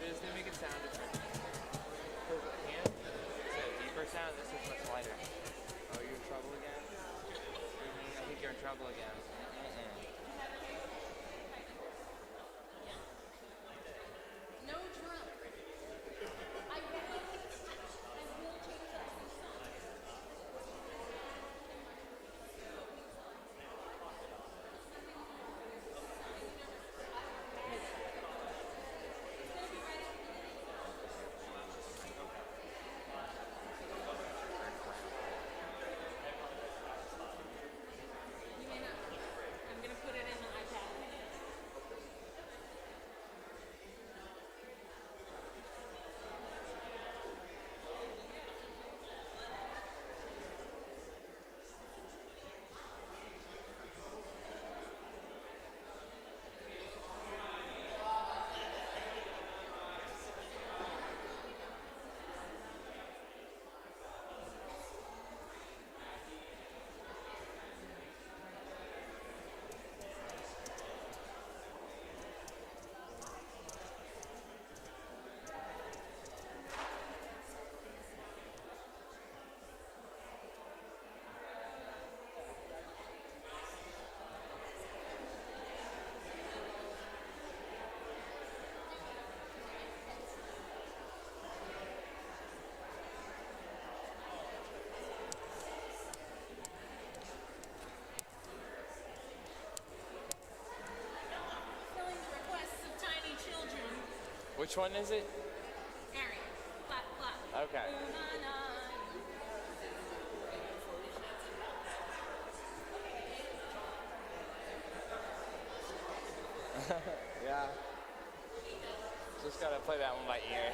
Should just make it sound different. Because the hand, it's a deeper sound, this is much lighter. Oh, you're in trouble again? I think you're in trouble again. No drum. I will take up some songs. You may not. I'm going to put it in the iPad. Filling the requests of tiny children. Which one is it? Harry, clap, clap. Okay. Yeah. Just gotta play that one by ear.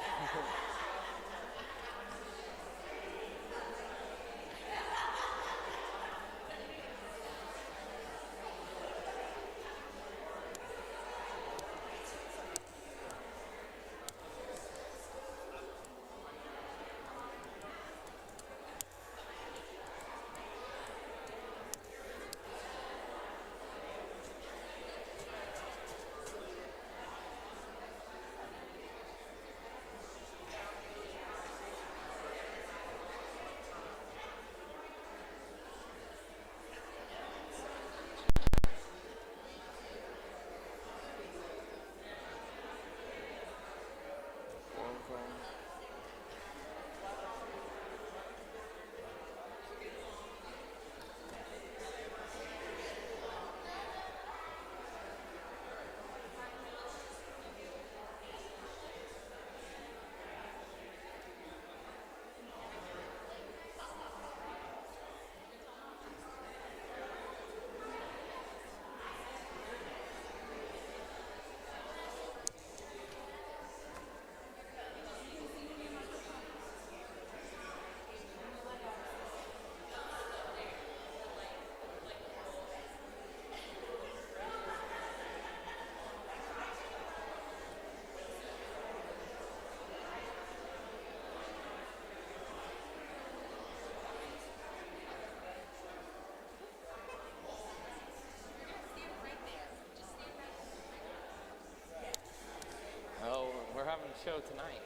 Oh, we're having a show tonight.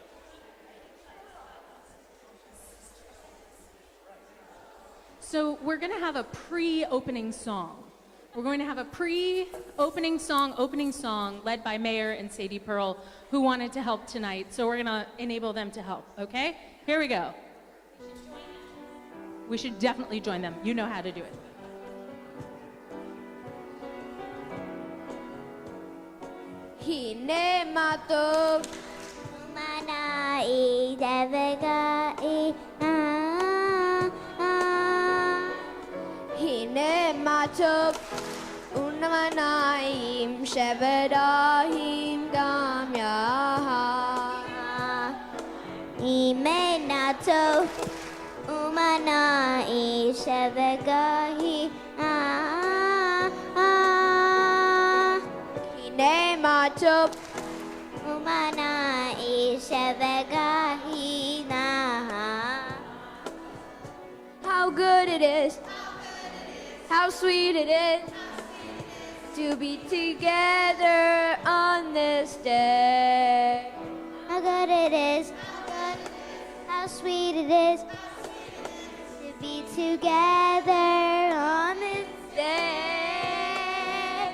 So we're going to have a pre-opening song. We're going to have a opening song led by Mayor and Sadie Pearl, who wanted to help tonight. So we're going to enable them to help, okay? Here we go. We should definitely join them. You know how to do it. Hine mato manai devegai Hine mato unamanaim shevadahim gamyaha Imenato umanai shevagahi Hine mato umanai shevagahi How good it is, how sweet it is to be together on this day. sweet it is to be together on this day.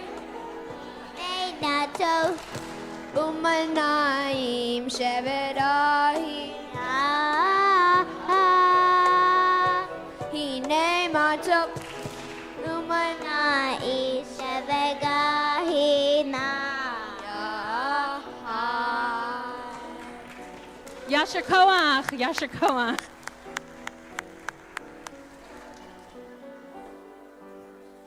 May not tov umanayim sheverahi hine matov umanayim sheverahi na. Yasher koach, yasher koach.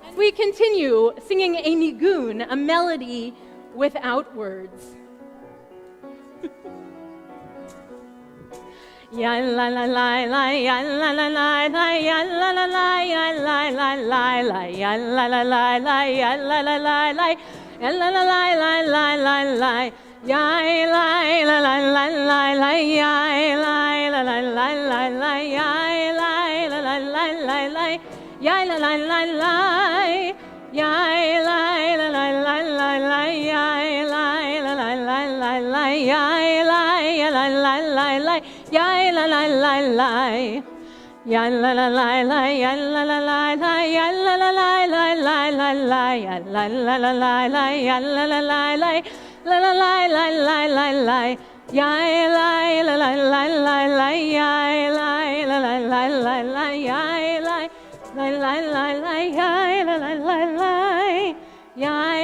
And we continue singing a nigun, a melody without words. Ya la la la la, ya la la la la, ya la la la, ya la la la la, ya la la la la, ya la la la la, ya la la la la la la la. Ya la la la la la la, ya la la la la la la, ya la la la la la la, ya la la la la, ya la la la la la la, ya la la la la la la, ya la la la la la, ya la la la la. Ya la la la la, ya la la la la, ya la la la la la la la, ya la la la la la, ya la la la la. La la la la la la la, ya la la la la la la, ya la la la la la la, ya la la la la la, ya la la la la, ya la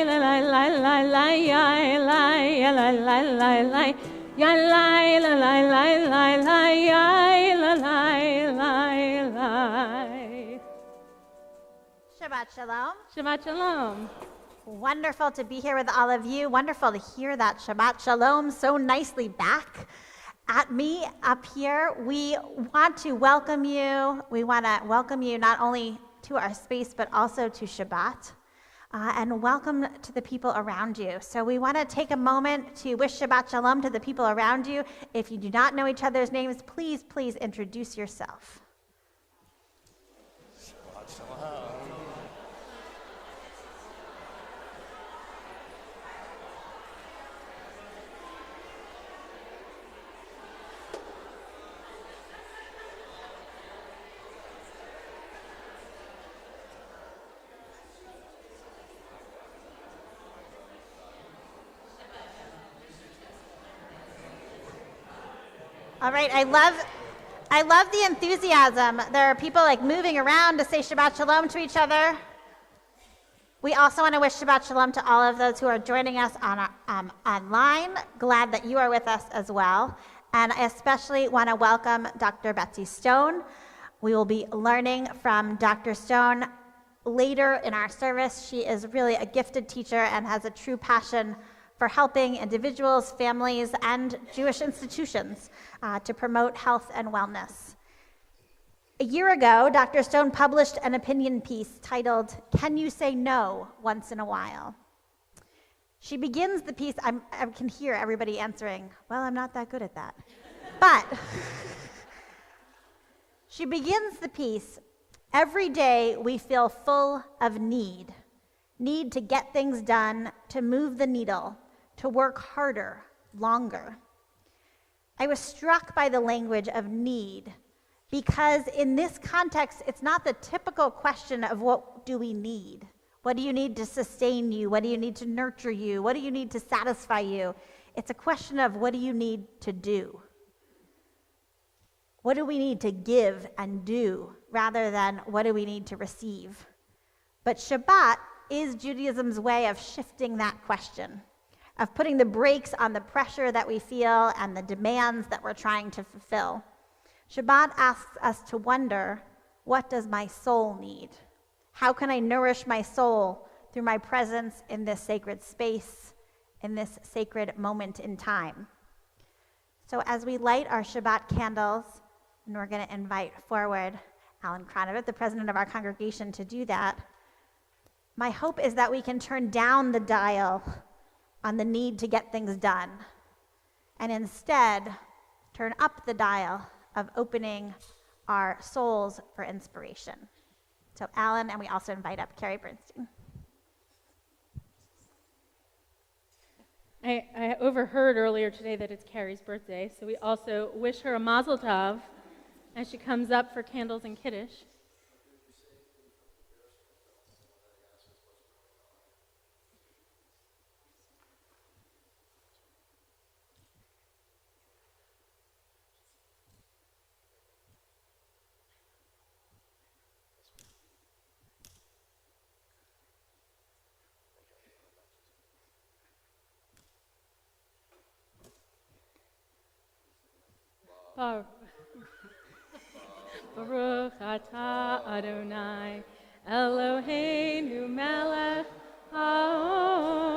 la la la la la, ya la la la la la, ya la la la la la la, ya la la la la. Shabbat Shalom. Shabbat Shalom. Wonderful to be here with all of you. Wonderful to hear that Shabbat Shalom so nicely back at me up here. We want to welcome you. We want to welcome you not only to our space, but also to Shabbat. And welcome to the people around you. So we want to take a moment to wish Shabbat Shalom to the people around you. If you do not know each other's names, please introduce yourself. Shabbat Shalom. All right, I love the enthusiasm. There are people like moving around to say Shabbat Shalom to each other. We also want to wish Shabbat Shalom to all of those who are joining us on online. Glad that you are with us as well. And I especially want to welcome Dr. Betsy Stone. We will be learning from Dr. Stone later in our service. She is really a gifted teacher and has a true passion for helping individuals, families, and Jewish institutions to promote health and wellness. A year ago, Dr. Stone published an opinion piece titled, "Can You Say No Once in a While?" She begins the piece, I can hear everybody answering, well, I'm not that good at that. But she begins the piece, "Every day we feel full of need to get things done, to move the needle, to work harder, longer." I was struck by the language of need because in this context, it's not the typical question of what do we need? What do you need to sustain you? What do you need to nurture you? What do you need to satisfy you? It's a question of what do you need to do? What do we need to give and do rather than what do we need to receive? But Shabbat is Judaism's way of shifting that question, of putting the brakes on the pressure that we feel and the demands that we're trying to fulfill. Shabbat asks us to wonder, what does my soul need? How can I nourish my soul through my presence in this sacred space, in this sacred moment in time? So as we light our Shabbat candles, and we're going to invite forward Alan Kronovit, the president of our congregation, to do that, my hope is that we can turn down the dial on the need to get things done, and instead turn up the dial of opening our souls for inspiration. So Alan, and we also invite up Carrie Bernstein. I overheard earlier earlier today that it's Carrie's birthday, so we also wish her a mazel tov as she comes up for candles and kiddush. Baruch atah Adonai Eloheinu melech haolam.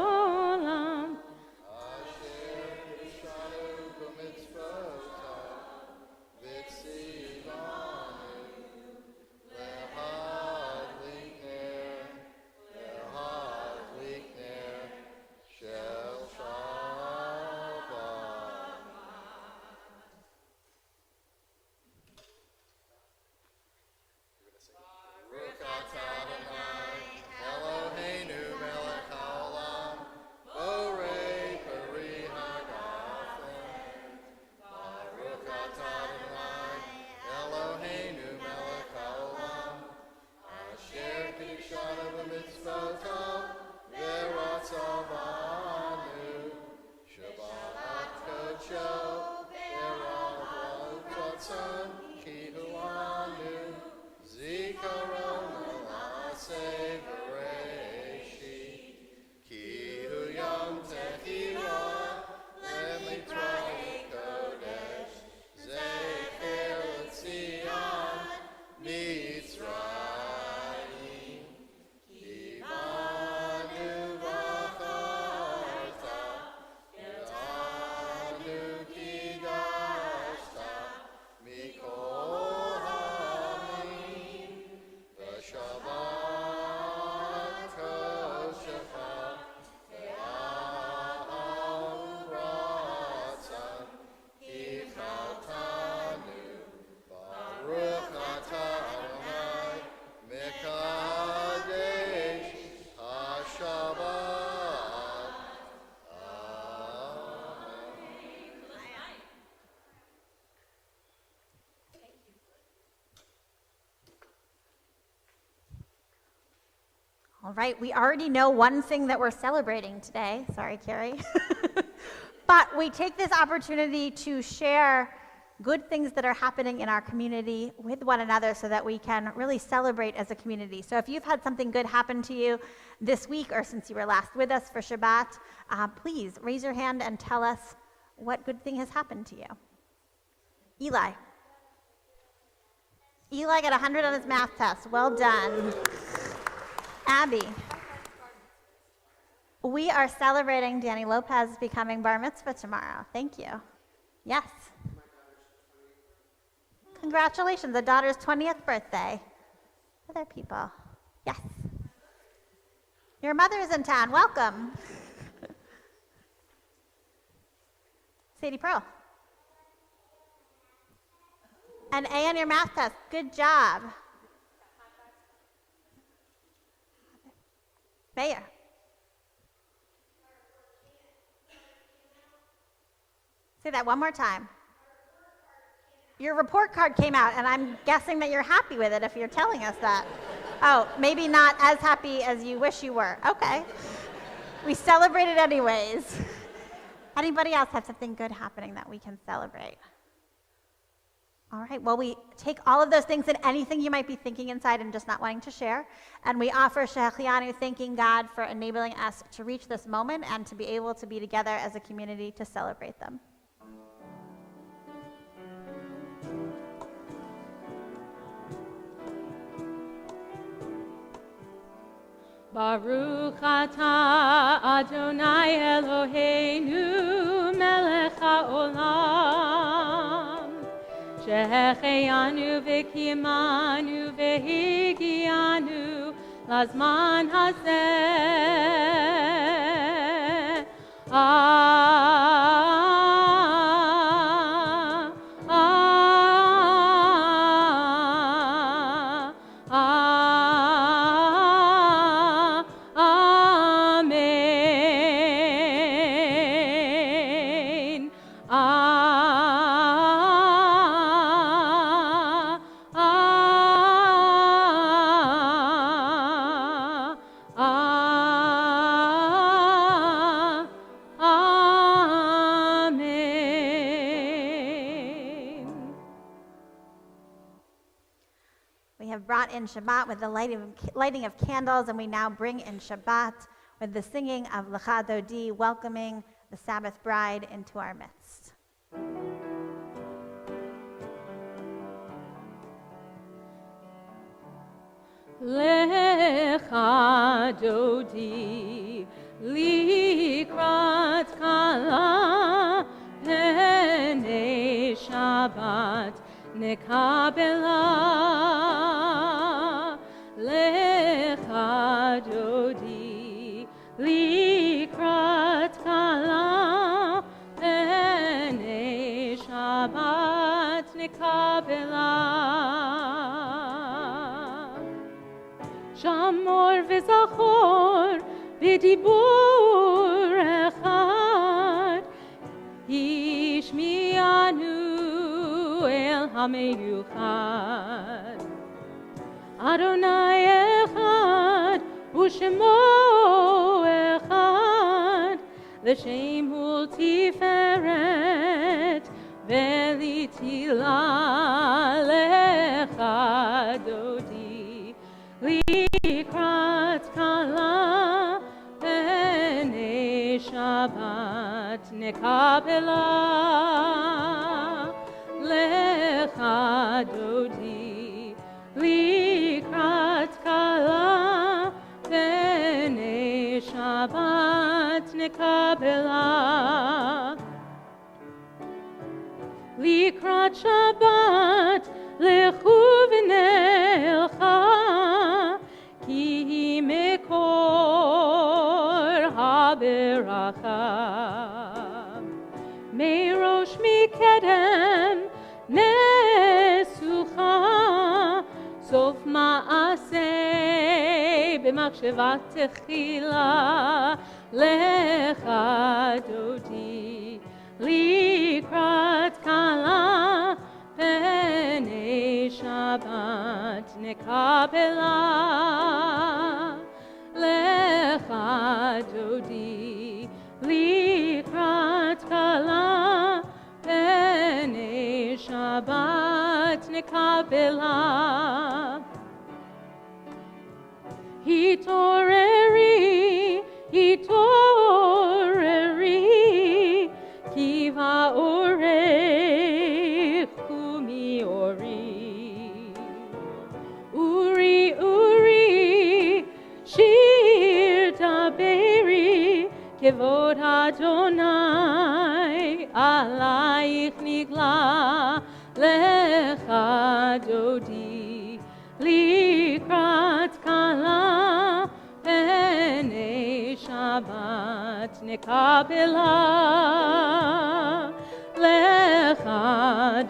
All right, we already know one thing that we're celebrating today. Sorry, Carrie. But we take this opportunity to share good things that are happening in our community with one another so that we can really celebrate as a community. So if you've had something good happen to you this week or since you were last with us for Shabbat, please raise your hand and tell us what good thing has happened to you. Eli. Eli got 100 on his math test. Well done. Abby. We are celebrating Danny Lopez becoming bar mitzvah tomorrow. Thank you. Yes. Congratulations, the daughter's 20th birthday. Other people. Yes. Your mother is in town. Welcome. Sadie Pearl. An A on your math test. Good job. Mayor. Say that one more time. Your report card came out, and I'm guessing that you're happy with it if you're telling us that. Oh, maybe not as happy as you wish you were. Okay. We celebrated anyways. Anybody else have something good happening that we can celebrate? All right, well, we take all of those things and anything you might be thinking inside and just not wanting to share, and we offer Shehechianu, thanking God for enabling us to reach this moment and to be able to be together as a community to celebrate them. Baruch atah Adonai Eloheinu melech haolam שהחיינו וקיימנו והגיענו לזמן הזה. brought in Shabbat with the lighting of candles, and we now bring in Shabbat with the singing of Lecha Dodi, welcoming the Sabbath bride into our midst. Lecha Dodi likrat kala pene Shabbat nekabela. Lecha Dodi likrat kala pene Shabbat nekabela. Shamor v'zachor b'dibur echad Yishmi'anu el hameyuchad Adonai echad u'shemo echad L'shem hu tiferet v'litila lecha dodi Likrat kala pene Shabbat nekabela lecha dodi Likrat kala pene Shabbat nekabela Likrat Shabbat lechu v'nelcha Ki mekor haberacha Meirosh mikedem nesucha Sof ma'aseh b'machshevat techila Lecha dodi likrat kala Pene Shabbat nekabela Lecha dodi likrat kala Pene Shabbat nekabela Hitoreri, hitoreri Kiva orech kumi ori Uri, uri, shir daberi Kevod Adonai Alayich nigla Lecha dodi Likrat kala Pene Shabbat nekabela Lecha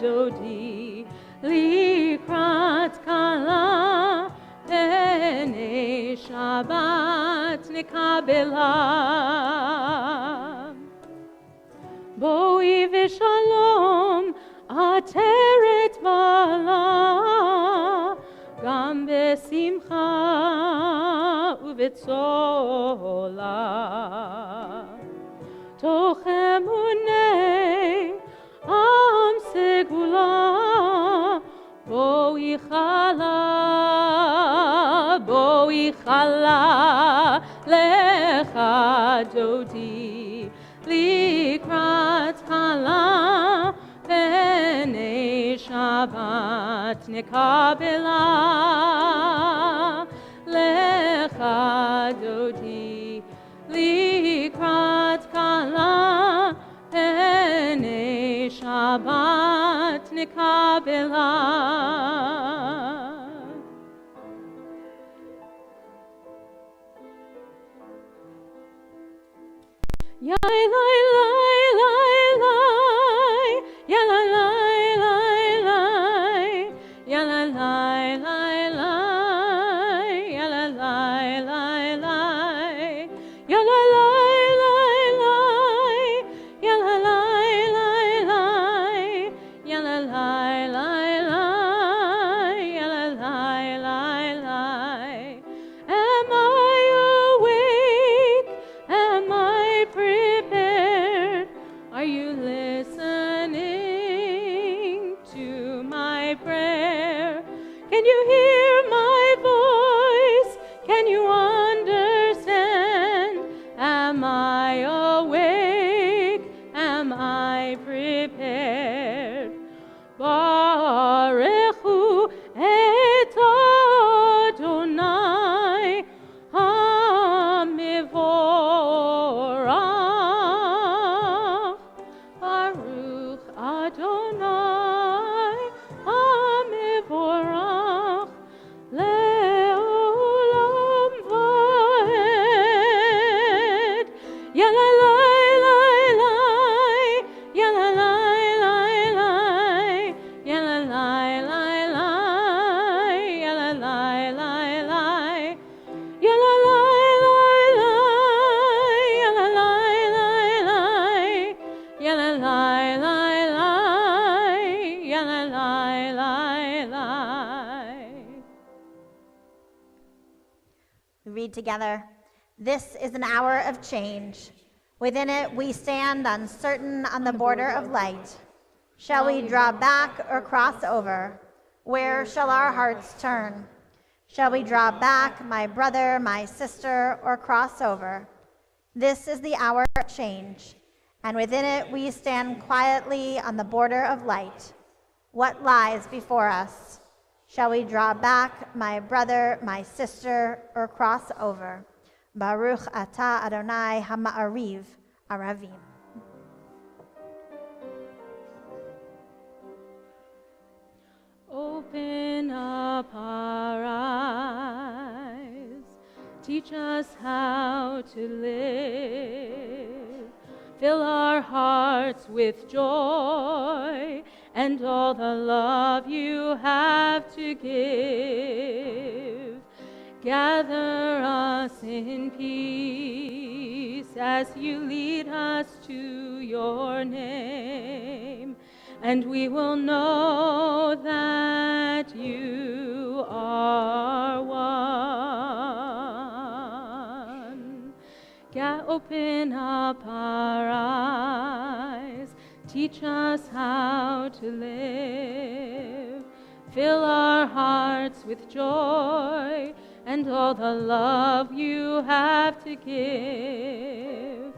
dodi Likrat kala Pene Shabbat nekabela Boi v'shalom ateret bala Gam besimcha uvetzola Toch emunei am segula Boi chala lecha dodi Likrat kala Pene Shabbat nekabela Lecha dodi Likrat kala Pene Shabbat nekabela Yai lai lai lai lai Ya la lai lai lai Ya la lai lai lai Ya la lai lai lai Ya la lai lai lai Ya la lai lai lai Ya la lai lai lai Ya la lai lai lai Am I awake? Am I prepared? prepared. Barechu et Adonai HaMevorach. Baruch Adonai HaMevorach le'olam va'ed. Yalalai lai lai, yalalai lai lai, yalalai lai lai, yalalai lai lai, yalalai lai lai, yalalai lai lai, yalalai lai lai, yalalai lai lai. We read together, "This is an hour of change. Within it we stand uncertain on the border of light. Shall we draw back or cross over? Where shall our hearts turn? Shall we draw back, my brother, my sister, or cross over? This is the hour of change, and within it we stand quietly on the border of light. What lies before us? Shall we draw back, my brother, my sister, or cross over? Baruch atah Adonai hama'ariv aravim." Open up our eyes, teach us how to live, fill our hearts with joy and all the love you have to give. Gather us in peace as you lead us to your name, and we will know that you are one. Open up our eyes, teach us how to live, fill our hearts with joy and all the love you have to give.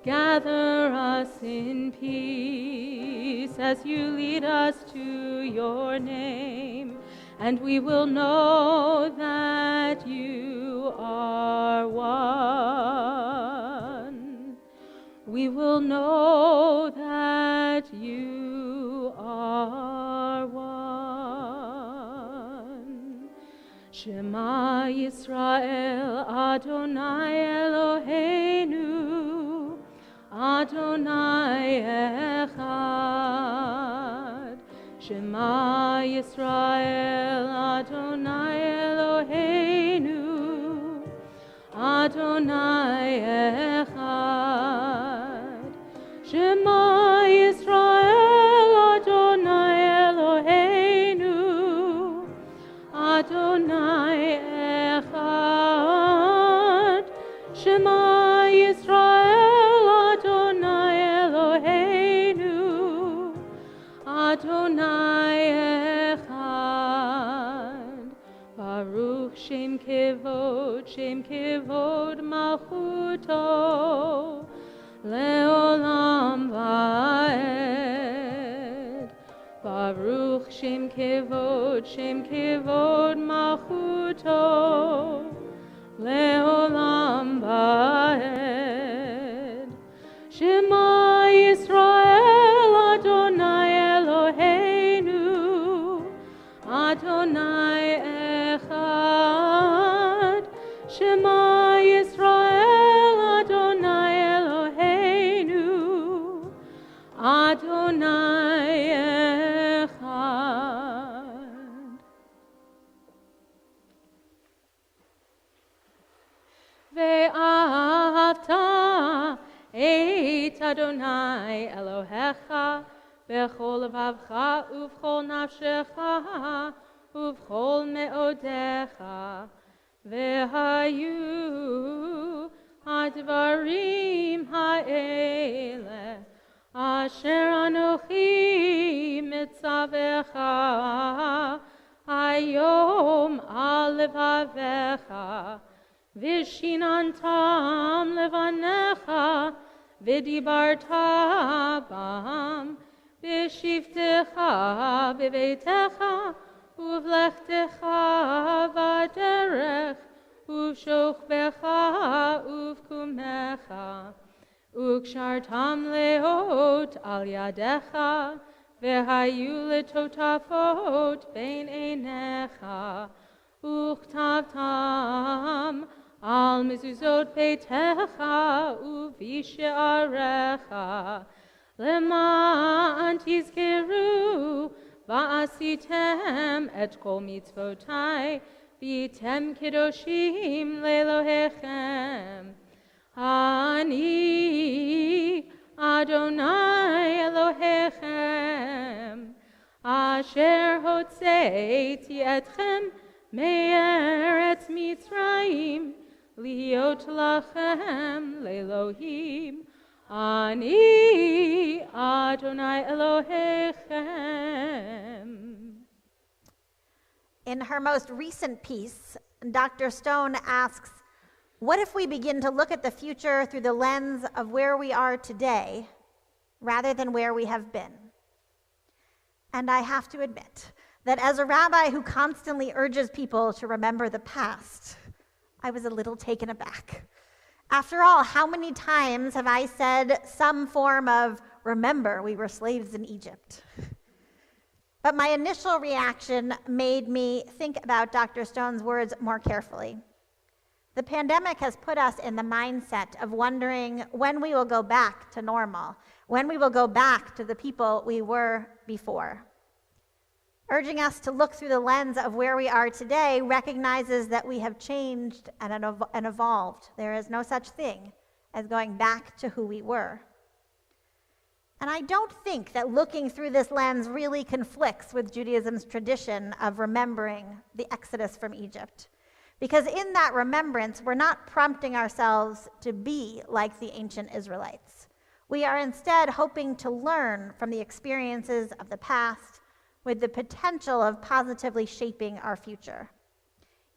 Gather us in peace as you lead us to your name, and we will know that you are one. We will know that you are one. Shema Yisrael, Adonai Eloheinu, Adonai Echad. Shema Yisrael, Adonai Eloheinu, Adonai Echad. Shema Yisrael, Adonai Eloheinu, Adonai Echad. Shema Yisrael, Adonai Eloheinu, Adonai Echad. Baruch Shem Kevod Malchuto, Leolam Vaed. Baruch Shem Kevod Malchuto, Leolam Vaed. Shema Yisrael, Adonai Eloheinu, Adonai Echad. Shema Yisrael, Adonai Eloheinu, Adonai Echad. Ve'ahavta et Adonai Elohecha b'chol levavcha uv'chol nafshecha uv'chol me'odecha ve'hayu hadvarim ha'ele asher anochi mitzavecha hayom al levavecha Vishinantam levanecha ודיברת בם, בשבתך בביתך, ובלכתך בדרך, ובשוכבך ובקומך, וקשרתם לאות על ידך, והיו לטוטפות בין עיניך, וכתבתם על מזוזות ביתך ובשעריך, למען תזכרו ועשיתם את כל מצוותי, והייתם קדושים לאלוהיכם. אני אדוני אלוהיכם, אשר הוצאתי אתכם מארץ מצרים, להיות לכם לאלוהים. אני אדוני אלוהיכם. In her most recent piece, Dr. Stone asks, what if we begin to look at the future through the lens of where we are today rather than where we have been? And I have to admit that as a rabbi who constantly urges people to remember the past, I was a little taken aback. After all, how many times have I said some form of, remember, we were slaves in Egypt? But my initial reaction made me think about Dr. Stone's words more carefully. The pandemic has put us in the mindset of wondering when we will go back to normal, when we will go back to the people we were before. Urging us to look through the lens of where we are today recognizes that we have changed and evolved. There is no such thing as going back to who we were. And I don't think that looking through this lens really conflicts with Judaism's tradition of remembering the Exodus from Egypt. Because in that remembrance, we're not prompting ourselves to be like the ancient Israelites. We are instead hoping to learn from the experiences of the past with the potential of positively shaping our future.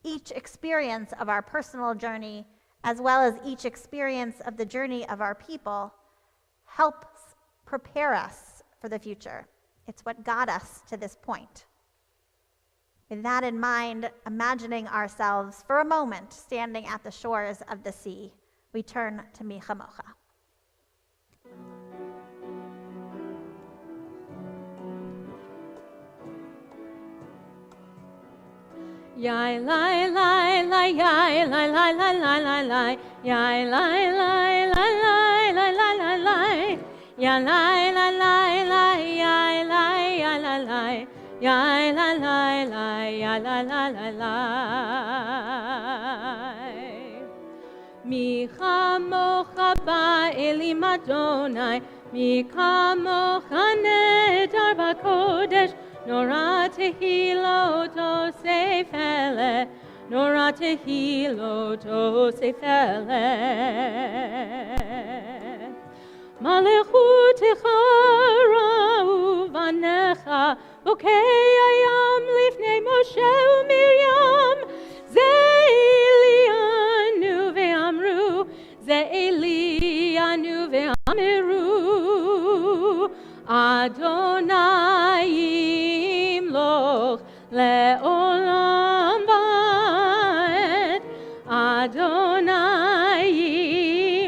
Each experience of our personal journey, as well as each experience of the journey of our people, helps prepare us for the future. It's what got us to this point. With that in mind, imagining ourselves for a moment standing at the shores of the sea, we turn to Mi Chamocha. Yai lai lai lai yai lai lai lai lai lai lai yai lai lai lai lai lai lai lai lai yai lai lai lai lai yai lai yai lai lai yai lai lai lai yai lai lai lai lai Mi chamocha ba'elim Adonai Mi chamocha nedar b'kodesh Nora tehilot osefele, Nora tehilot osefele. Malechutecha ra'u vanecha, bokei hayam lifnei Moshe u'Miriam, ze Elianu ve'amru, ze Elianu ve'amiru, Adonai yimloch le'olam va'ed, Adonai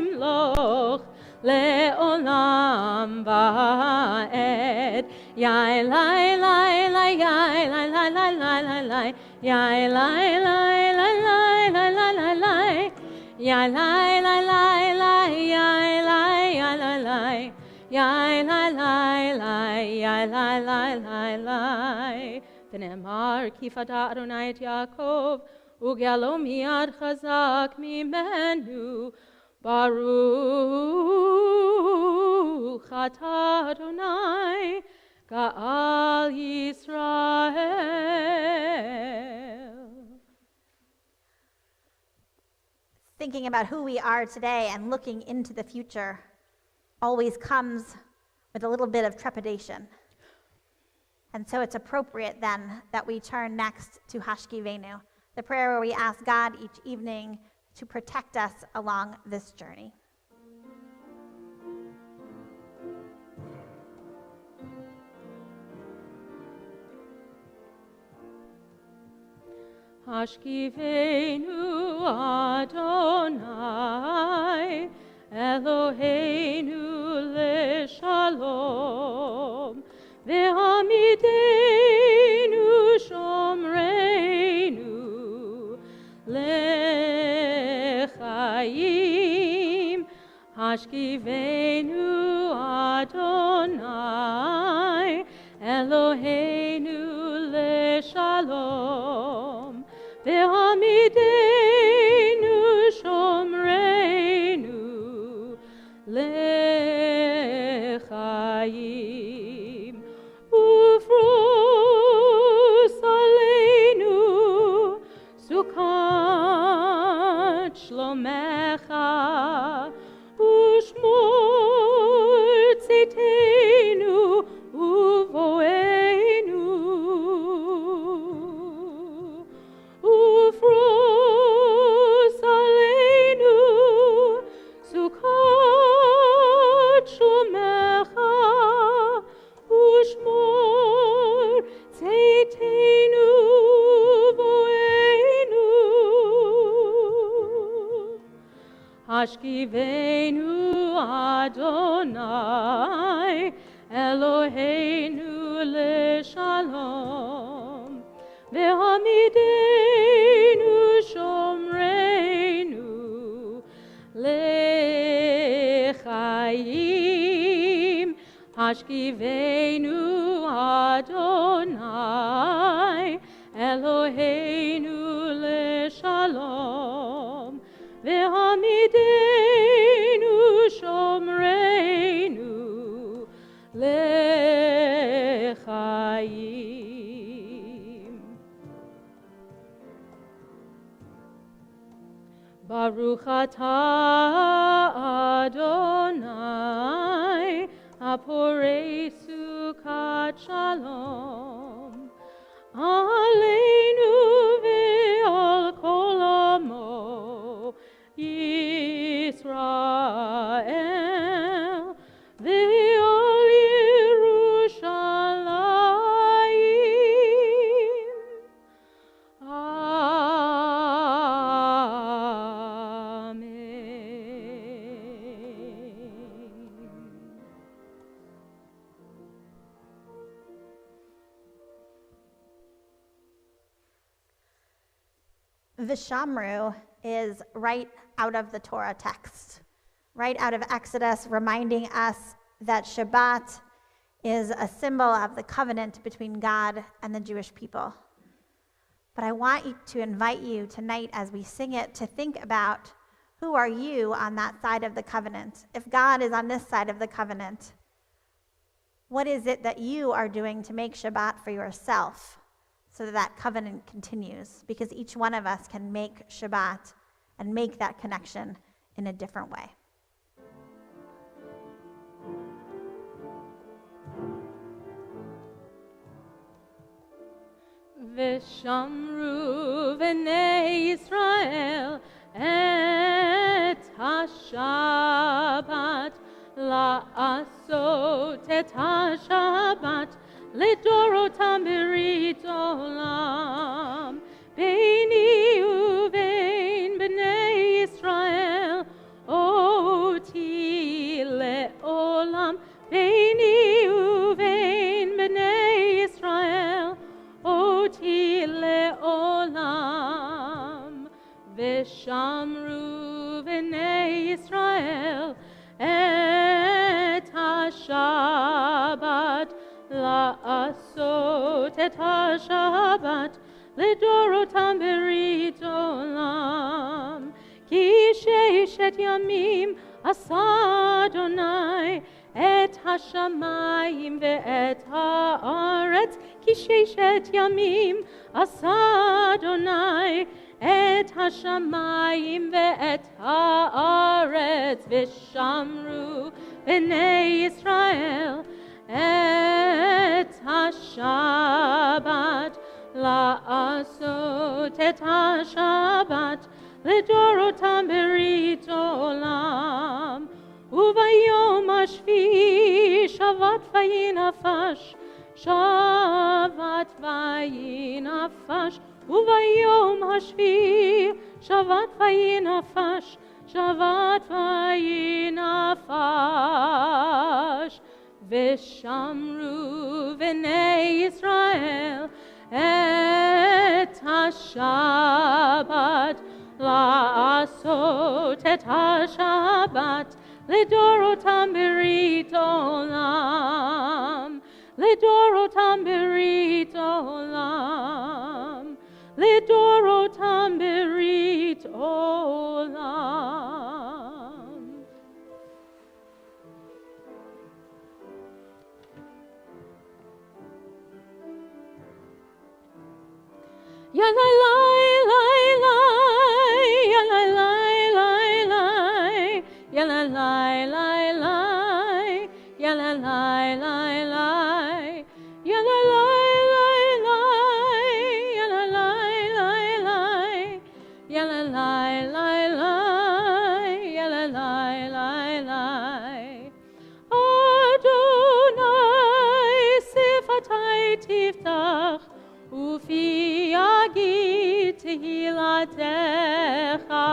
yimloch le'olam va'ed. Yai lai lai lai yai lai lai lai lai lai lai yai lai lai lai lai lai lai lai lai yai lai lai lai lai yai lai yai lai lai yai lai lai lai yai lai lai lai lai v'ne'emar ki fada Adonai et Yaakov u'ge'alo miyad chazak mimenu Baruch atah Adonai Ga'al Yisrael. Thinking about who we are today and looking into the future always comes with a little bit of trepidation. And so it's appropriate then that we turn next to Hashkivenu, the prayer where we ask God each evening to protect us along this journey. Hashkivenu Adonai, Eloheinu leshalom, ve'hamidenu shomreinu lechayim. Hashkivenu Adonai, Eloheinu leshalom, ve'hamidenu shomreinu lechayim. Ufros aleinu sukat shlomecha, ushmor tziteinu uvoeinu. Ufros aleinu sukat shlomecha, ushmor tziteinu uvoeinu. Hashkivenu Adonai, Eloheinu leshalom, ve'hamidenu shomreinu lechayim. Hashkivenu Adonai, Eloheinu leshalom, ve'hamidenu shomreinu lechayim. Baruch atah Adonai, haporei sukat shalom, aleinu ve'al kol amo Yisrael, ve'al Yerushalayim. Vishamru is right out of the Torah text, right out of Exodus, reminding us that Shabbat is a symbol of the covenant between God and the Jewish people. But I want to invite you tonight as we sing it to think about, who are you on that side of the covenant? If God is on this side of the covenant, what is it that you are doing to make Shabbat for yourself so that that covenant continues? Because each one of us can make Shabbat and make that connection in a different way. V'shamru v'nei Yisrael et ha-Shabbat, la'asot et ha-Shabbat, לדורותם ברית עולם, ביני ובין בני ישראל, אותי לעולם, ביני ובין בני ישראל, אותי לעולם. ושמרו בני ישראל את השבת, לעשות את השבת לדורותם ברית עולם. כי ששת ימים עשה אדוני את השמיים ואת הארץ, כי ששת ימים עשה אדוני את השמיים ואת הארץ. ושמרו בני ישראל את השבת, לעשות את השבת לדורותם ברית עולם. וביום השביעי שבת וינפש, שבת וינפש, וביום השביעי שבת ויהי נפש, שבת ויהי נפש. ושמרו בני ישראל את השבת, לעשות את השבת לדורותם ברית עולם, לדורותם ברית עולם, לדורותם ברית עולם. Ya la la la la, ya la la la la, ya la la la la, ya la la la la, ya la la la la, ya la la la la, ya la la la la, ya la la la la. Adonai sifatai tiftach ufi yagi tehilatecha.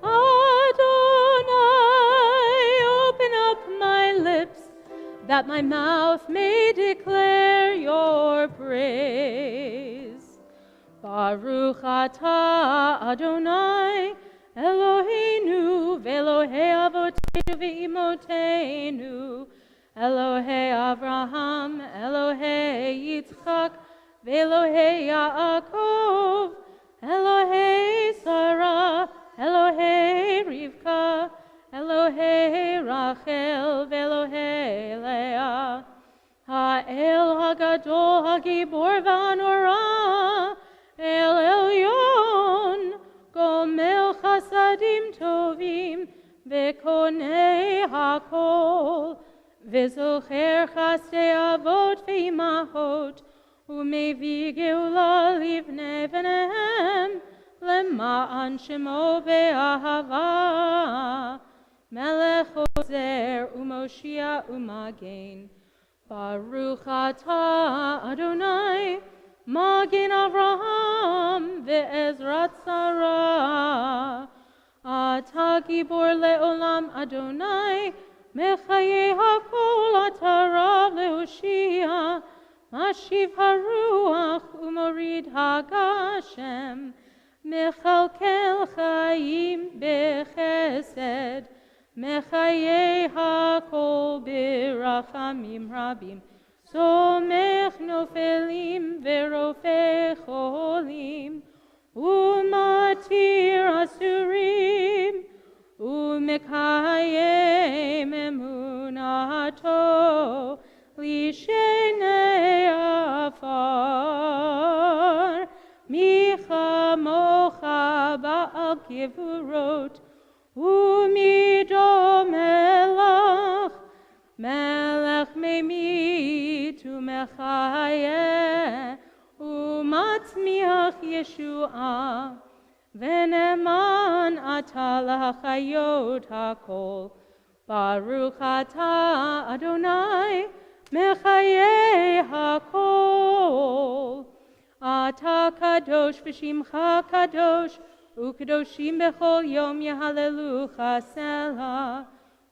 Adonai, open up my lips, that my mouth may declare your praise. Baruch atah Adonai, Eloheinu, ve'Elohei avoteinu ve'imoteinu, Elohei Avraham, Elohei Yitzchak, ve'Elohei Yaakov, Elohei Sarah, Elohei Rivka, Elohei Rachel, ve'Elohei Leah. Ha'el Hagadol Hagibor va'Norah, El Elyon, Gomel Chasadim Tovim, ve'Konei Hakol, ve'Zocher Chasdei Avot ve'Imahot, u'mevii geula livnei b'nehem, lema'an shemo be'ahava, melech ozer u'moshia u'magen. Baruch atah Adonai, magen Avraham ve'ezrat Sarah. Atah gibor le'olam Adonai, mechayei hakol atah rav le'oshia, mashiv haruach u'morid hagashem, mechalkel chayim bechesed, mechayei hakol birachamim rabim, somech nofelim ve'rofei cholim, u'matir asurim, u'mekayem emunato, lishenei afar, michamocha ba'al kivurot, u'mido melach, melech memit u'mechayeh, u'matzmiach Yeshua, v'neman atah l'chayot hakol. Baruch atah Adonai, mechayei hakol. Atah kadosh v'shimcha kadosh, u'kadoshim bechol yom yehalelucha selah.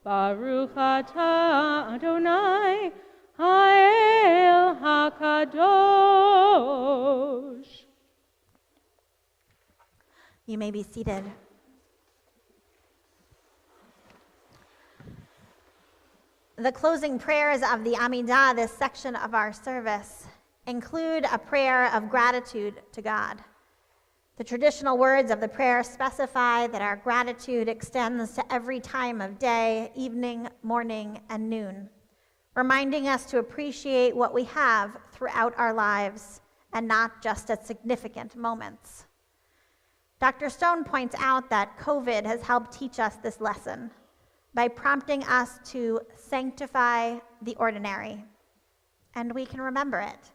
Baruch atah Adonai, ha'el hakadosh. You may be seated. The closing prayers of the Amidah, this section of our service, include a prayer of gratitude to God. The traditional words of the prayer specify that our gratitude extends to every time of day, evening, morning, and noon, reminding us to appreciate what we have throughout our lives and not just at significant moments. Dr. Stone points out that COVID has helped teach us this lesson by prompting us to sanctify the ordinary. And we can remember it,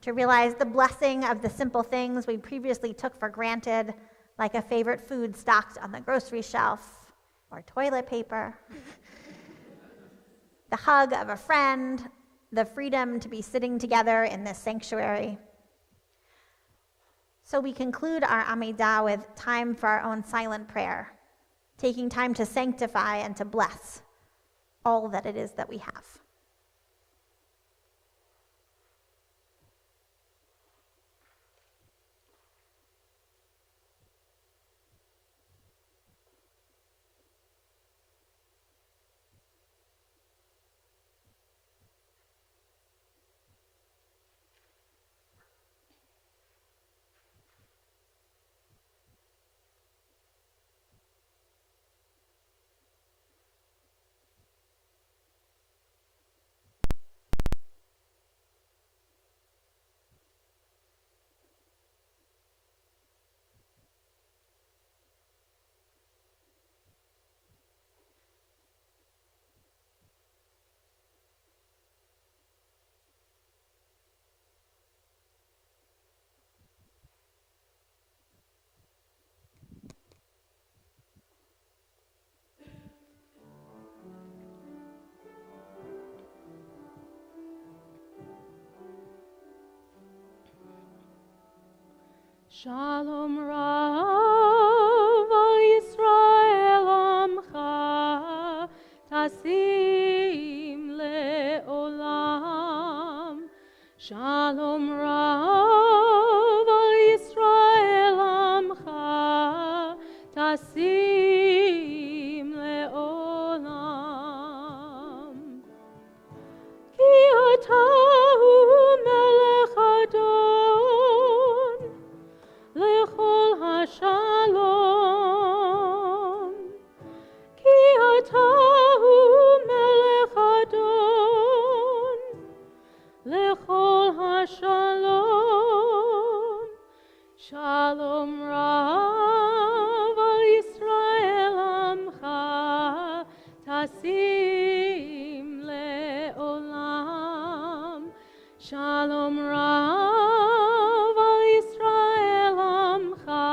to realize the blessing of the simple things we previously took for granted, like a favorite food stocked on the grocery shelf or toilet paper, the hug of a friend, the freedom to be sitting together in this sanctuary. So we conclude our Amidah with time for our own silent prayer, taking time to sanctify and to bless all that it is that we have. Shalom Rav Yisrael Amcha Tasim Le'olam. Shalom Rav Yisrael Amcha Tasim Le'olam. Ki atahu melech adon lechol hashalom. Ki atahu melech adon lechol hashalom. Shalom Rav al Yisrael amcha tasim le'olam. Shalom Rav al Yisrael amcha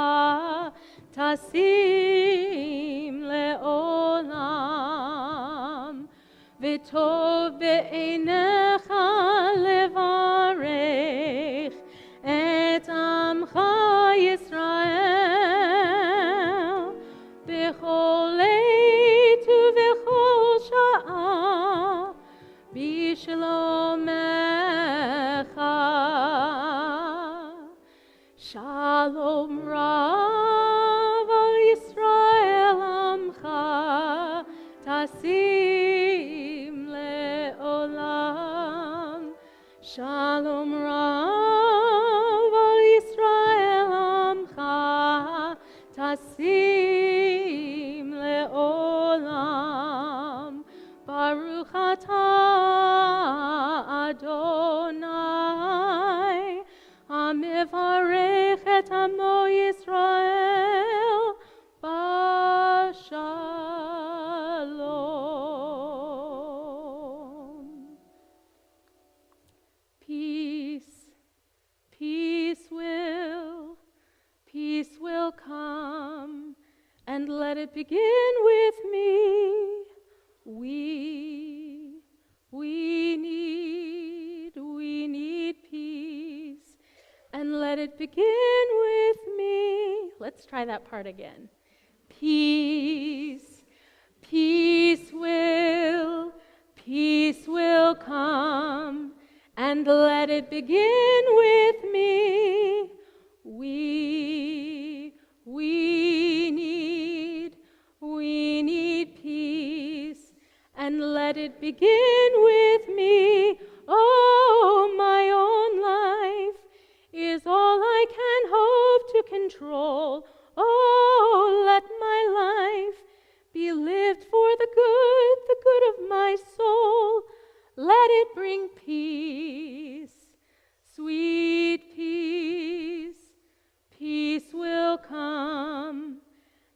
tasim le'olam. V'tov be'einecha levarech et amcha Yisrael b'chol עת ובכל שעה בשלומך. Shalom Rav al Yisrael amcha tasim le'olam. Shalom Rav al Yisrael amcha tasim le'olam. Baruch atah Adonai Amevarech et amo Yisrael b'shalom. Peace, peace will come, and let it begin with me. We need peace, and let it begin with me. Let's try that part again. Peace will come, and let it begin with me. We need peace, and let it begin with me. Oh, my own life is all I can hope to control. Oh, let my life be lived for the good of my soul. Let it bring peace, sweet peace. Peace will come,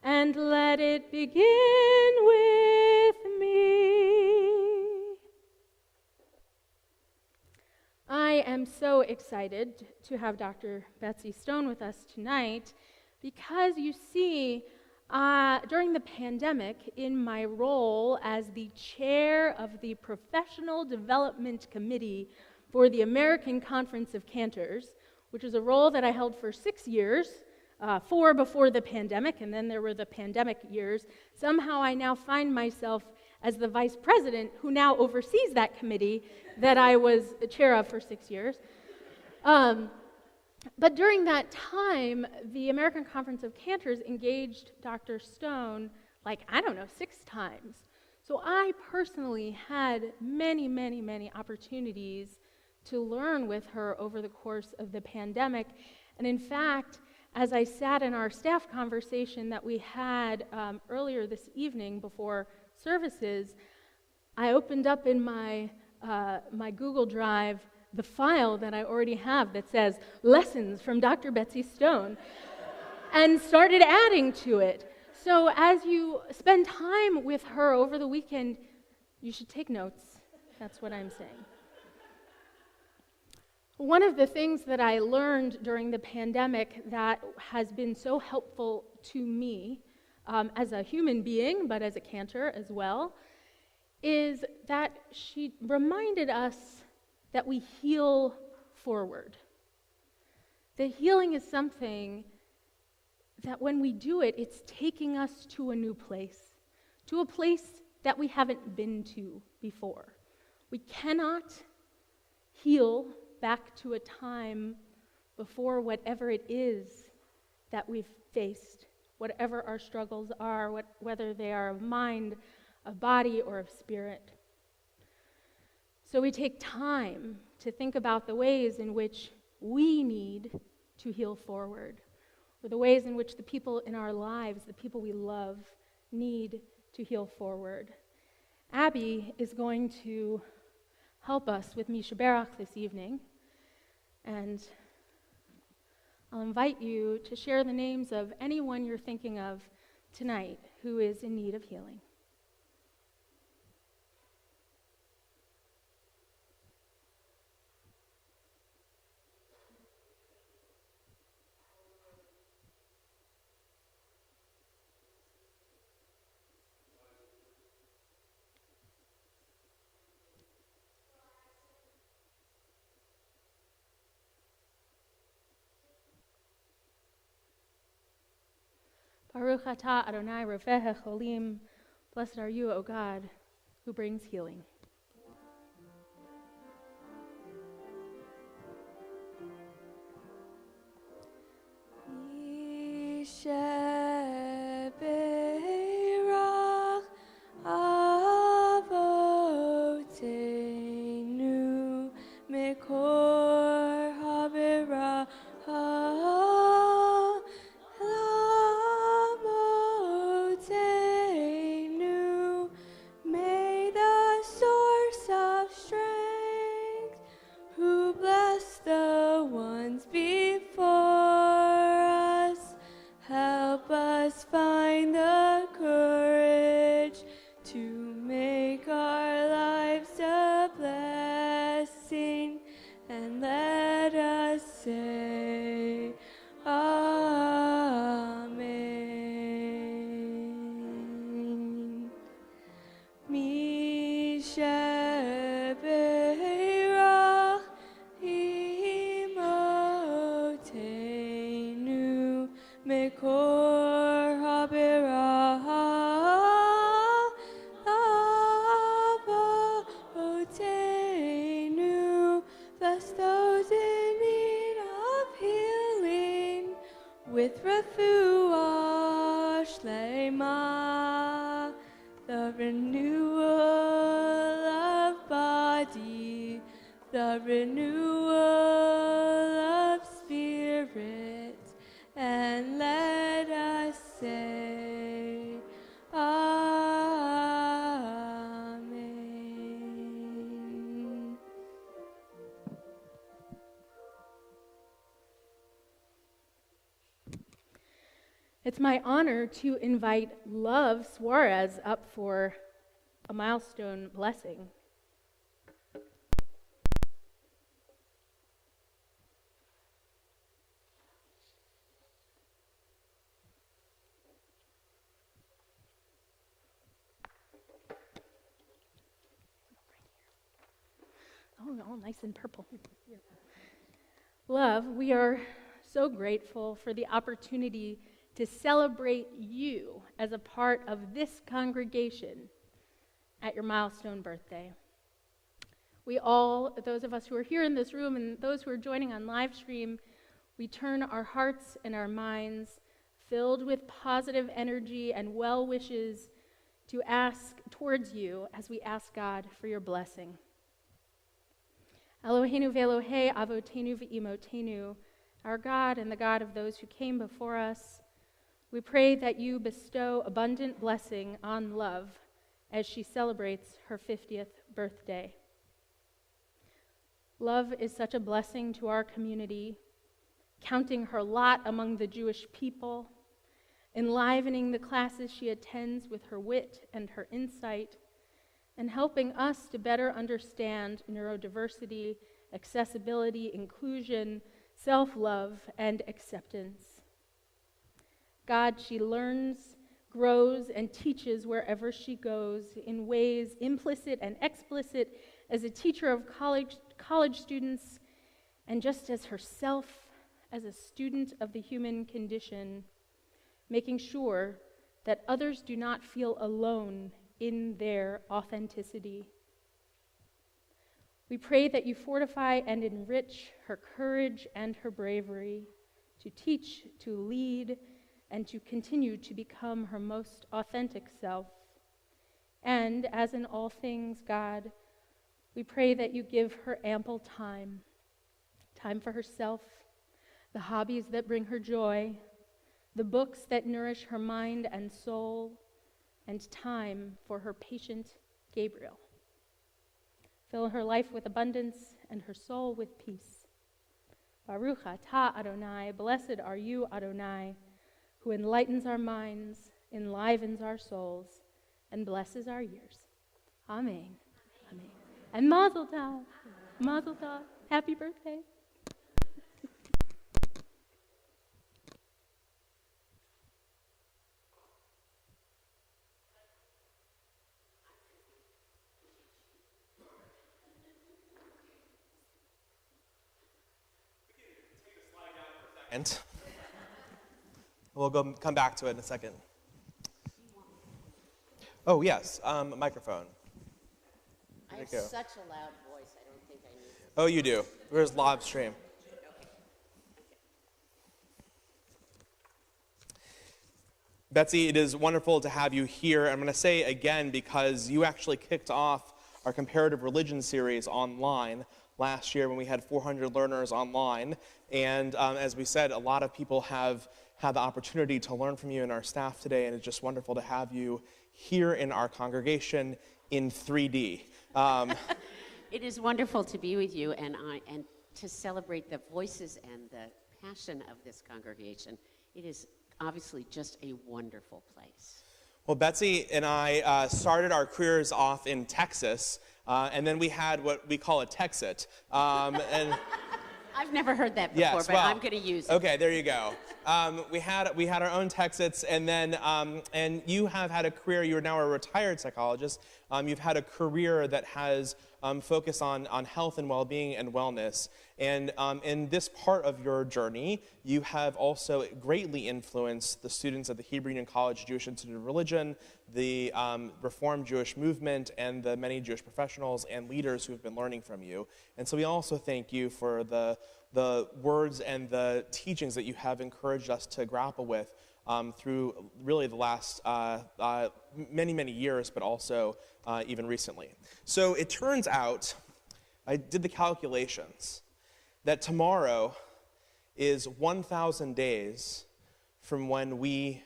and let it begin with me. I am so excited to have Dr. Betsy Stone with us tonight because you see, during the pandemic, in my role as the chair of the Professional Development Committee for the American Conference of Cantors, which is a role that I held for 6 years, 4 before the pandemic, and then there were the pandemic years. Somehow I now find myself as the vice president who now oversees that committee that I was chair of for 6 years. But during that time, the American Conference of Cantors engaged Dr. Stone, 6 times. So I personally had many, many, many opportunities to learn with her over the course of the pandemic. And in fact, as I sat in our staff conversation that we had earlier this evening before services, I opened up in my Google Drive the file that I already have that says lessons from Dr. Betsy Stone and started adding to it. So as you spend time with her over the weekend, you should take notes. That's what I'm saying. One of the things that I learned during the pandemic that has been so helpful to me as a human being, but as a cantor as well, is that she reminded us that we heal forward. The healing is something that when we do it, it's taking us to a new place, to a place that we haven't been to before. We cannot heal back to a time before whatever it is that we've faced, whatever our struggles are, whether they are of mind, of body, or of spirit. So we take time to think about the ways in which we need to heal forward, or the ways in which the people in our lives, the people we love, need to heal forward. Abby is going to help us with Mi Sheberach this evening, and I'll invite you to share the names of anyone you're thinking of tonight who is in need of healing. Baruch atah Adonai Roveh HaCholim. Blessed are you, O God, who brings healing. Yisheberach Avoteinu Mekor HaBeracha Lamotenu. May the source of strength, who bless the ones before us, help us find the courage to make our lives a blessing, and let us say Amen. Mi Sheberach Imotenu Mekor HaBeracha Avotenu. Bless those in need of healing with refuah shlema, the renewal of body, the renewal of spirit, and let us say Amen. It's my honor to invite Love Suarez up for a milestone blessing. Oh, all nice and purple. Love, we are so grateful for the opportunity to celebrate you as a part of this congregation at your milestone birthday. We all, those of us who are here in this room and those who are joining on live stream, we turn our hearts and our minds filled with positive energy and well wishes to ask towards you as we ask God for your blessing. Eloheinu ve'Elohei avotenu ve'imotenu, our God and the God of those who came before us, we pray that you bestow abundant blessing on Love as she celebrates her 50th birthday. Love is such a blessing to our community, counting her lot among the Jewish people, enlivening the classes she attends with her wit and her insight, and helping us to better understand neurodiversity, accessibility, inclusion, self-love, and acceptance. God, she learns, grows, and teaches wherever she goes in ways implicit and explicit as a teacher of college students, and just as herself as a student of the human condition, making sure that others do not feel alone in their authenticity. We pray that you fortify and enrich her courage and her bravery to teach, to lead, and to continue to become her most authentic self. And as in all things, God, we pray that you give her ample time for herself, the hobbies that bring her joy, the books that nourish her mind and soul, and time for her patient Gabriel. Fill her life with abundance and her soul with peace. Baruch atah Adonai, blessed are you, Adonai, who enlightens our minds, enlivens our souls, and blesses our years. Amen. Amen. And Mazel Tov. Mazel Tov. Happy birthday. And we'll come back to it in a second. Oh, yes, microphone. I have such a loud voice, I don't think I need to. Oh, you do. Where's live stream? Betsy, it is wonderful to have you here. I'm going to say again because you actually kicked off our comparative religion series online last year when we had 400 learners online. And as we said, a lot of people have had the opportunity to learn from you and our staff today, and it's just wonderful to have you here in our congregation in 3D. It is wonderful to be with you and to celebrate the voices and the passion of this congregation. It is obviously just a wonderful place. Well, Betsy and I started our careers off in Texas, and then we had what we call a Texit. And I've never heard that before, yes, but well, I'm going to use it. Okay, there you go. We had our own Texits, and then and you have had a career. You are now a retired psychologist. You've had a career that has focused on health and well-being and wellness. And in this part of your journey, you have also greatly influenced the students at the Hebrew Union College Jewish Institute of Religion, the Reformed Jewish movement, and the many Jewish professionals and leaders who have been learning from you. And so we also thank you for the words and the teachings that you have encouraged us to grapple with through really the last many, many years, but also even recently. So it turns out, I did the calculations, that tomorrow is 1,000 days from when we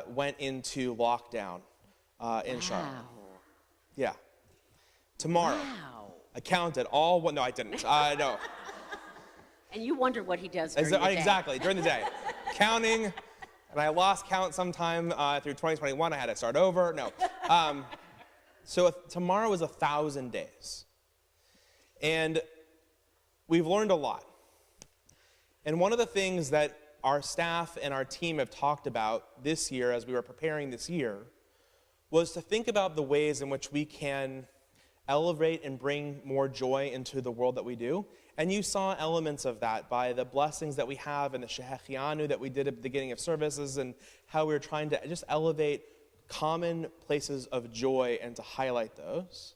went into lockdown in Charlotte. Yeah. Tomorrow. Wow. I counted all, no, I didn't. No. And you wonder what he does during the day. Exactly, during the day. Counting, and I lost count sometime through 2021. I had to start over. No. So tomorrow is 1,000 days. And we've learned a lot. And one of the things that our staff and our team have talked about this year as we were preparing this year was to think about the ways in which we can elevate and bring more joy into the world that we do. And you saw elements of that by the blessings that we have and the Shehechianu that we did at the beginning of services, and how we were trying to just elevate common places of joy and to highlight those.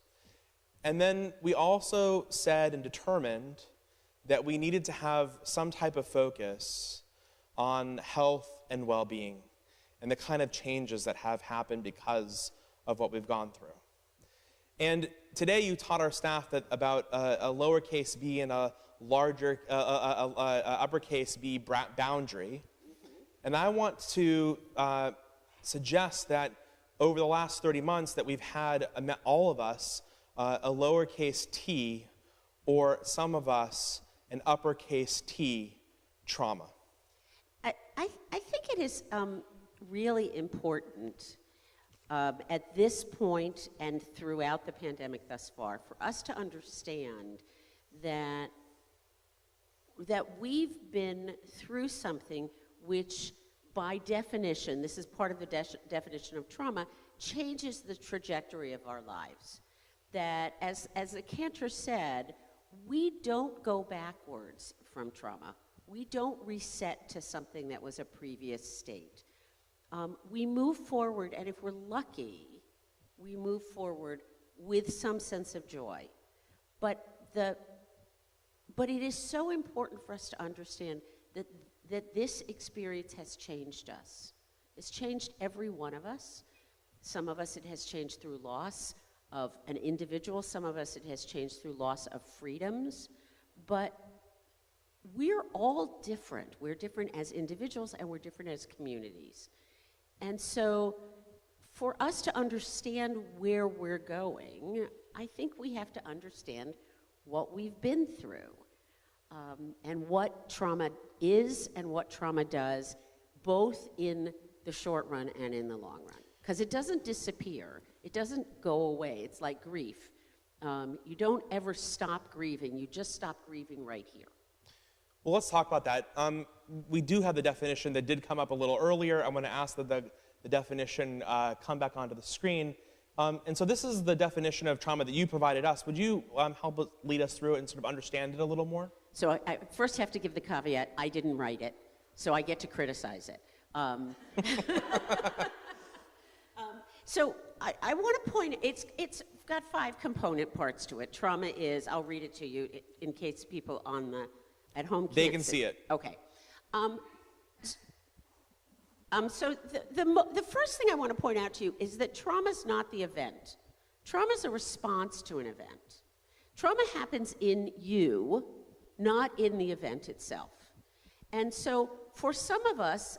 And then we also said and determined that we needed to have some type of focus on health and well-being and the kind of changes that have happened because of what we've gone through. And today you taught our staff that about a lowercase b and a larger uppercase b boundary. And I want to suggest that over the last 30 months that we've had, all of us, a lowercase t, or some of us, an uppercase T trauma. I think it is really important at this point and throughout the pandemic thus far for us to understand that we've been through something which, by definition, this is part of the definition of trauma, changes the trajectory of our lives. That, as the cantor said, we don't go backwards from trauma. We don't reset to something that was a previous state. We move forward, and if we're lucky, we move forward with some sense of joy. But it is so important for us to understand that this experience has changed us. It's changed every one of us. Some of us it has changed through loss of an individual. Some of us it has changed through loss of freedoms. But we're all different. We're different as individuals, and we're different as communities. And so for us to understand where we're going, I think we have to understand what we've been through, and what trauma is and what trauma does, both in the short run and in the long run. Because it doesn't disappear. It doesn't go away. It's like grief. You don't ever stop grieving. You just stop grieving right here. Well, let's talk about that. We do have the definition that did come up a little earlier. I'm going to ask that the definition come back onto the screen. And so this is the definition of trauma that you provided us. Would you help lead us through it and sort of understand it a little more? So I first have to give the caveat, I didn't write it, so I get to criticize it. So I want to point, it's got 5 component parts to it. Trauma is, I'll read it to you in case people at home can't They can see it. Okay. So the first thing I want to point out to you is that trauma is not the event. Trauma is a response to an event. Trauma happens in you, not in the event itself. And so for some of us,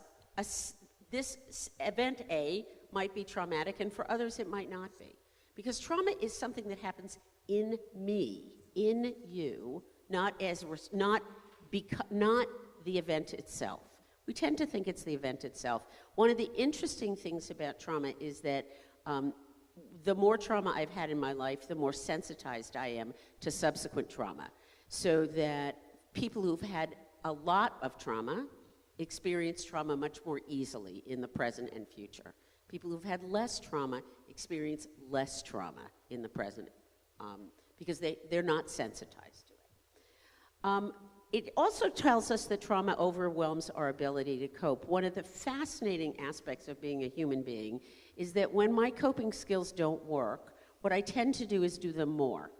this event A might be traumatic, and for others it might not be. Because trauma is something that happens in me, in you, not the event itself. We tend to think it's the event itself. One of the interesting things about trauma is that the more trauma I've had in my life, the more sensitized I am to subsequent trauma. So that people who've had a lot of trauma experience trauma much more easily in the present and future. People who've had less trauma experience less trauma in the present because they're not sensitized to it. It also tells us that trauma overwhelms our ability to cope. One of the fascinating aspects of being a human being is that when my coping skills don't work, what I tend to do is do them more.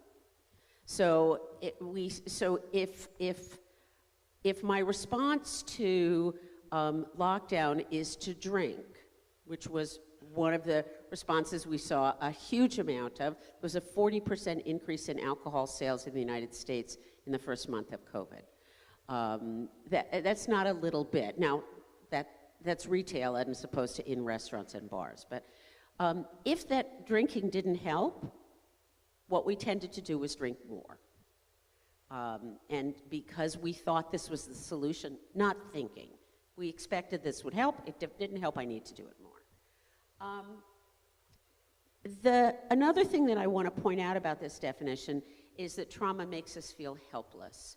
So if my response to lockdown is to drink, which was one of the responses we saw a huge amount of, was a 40% increase in alcohol sales in the United States in the first month of COVID. That's not a little bit. Now, that's retail as opposed to in restaurants and bars. But if that drinking didn't help, what we tended to do was drink more. And because we thought this was the solution, not thinking, we expected this would help. It didn't help. I need to do it more. Another thing that I want to point out about this definition is that trauma makes us feel helpless.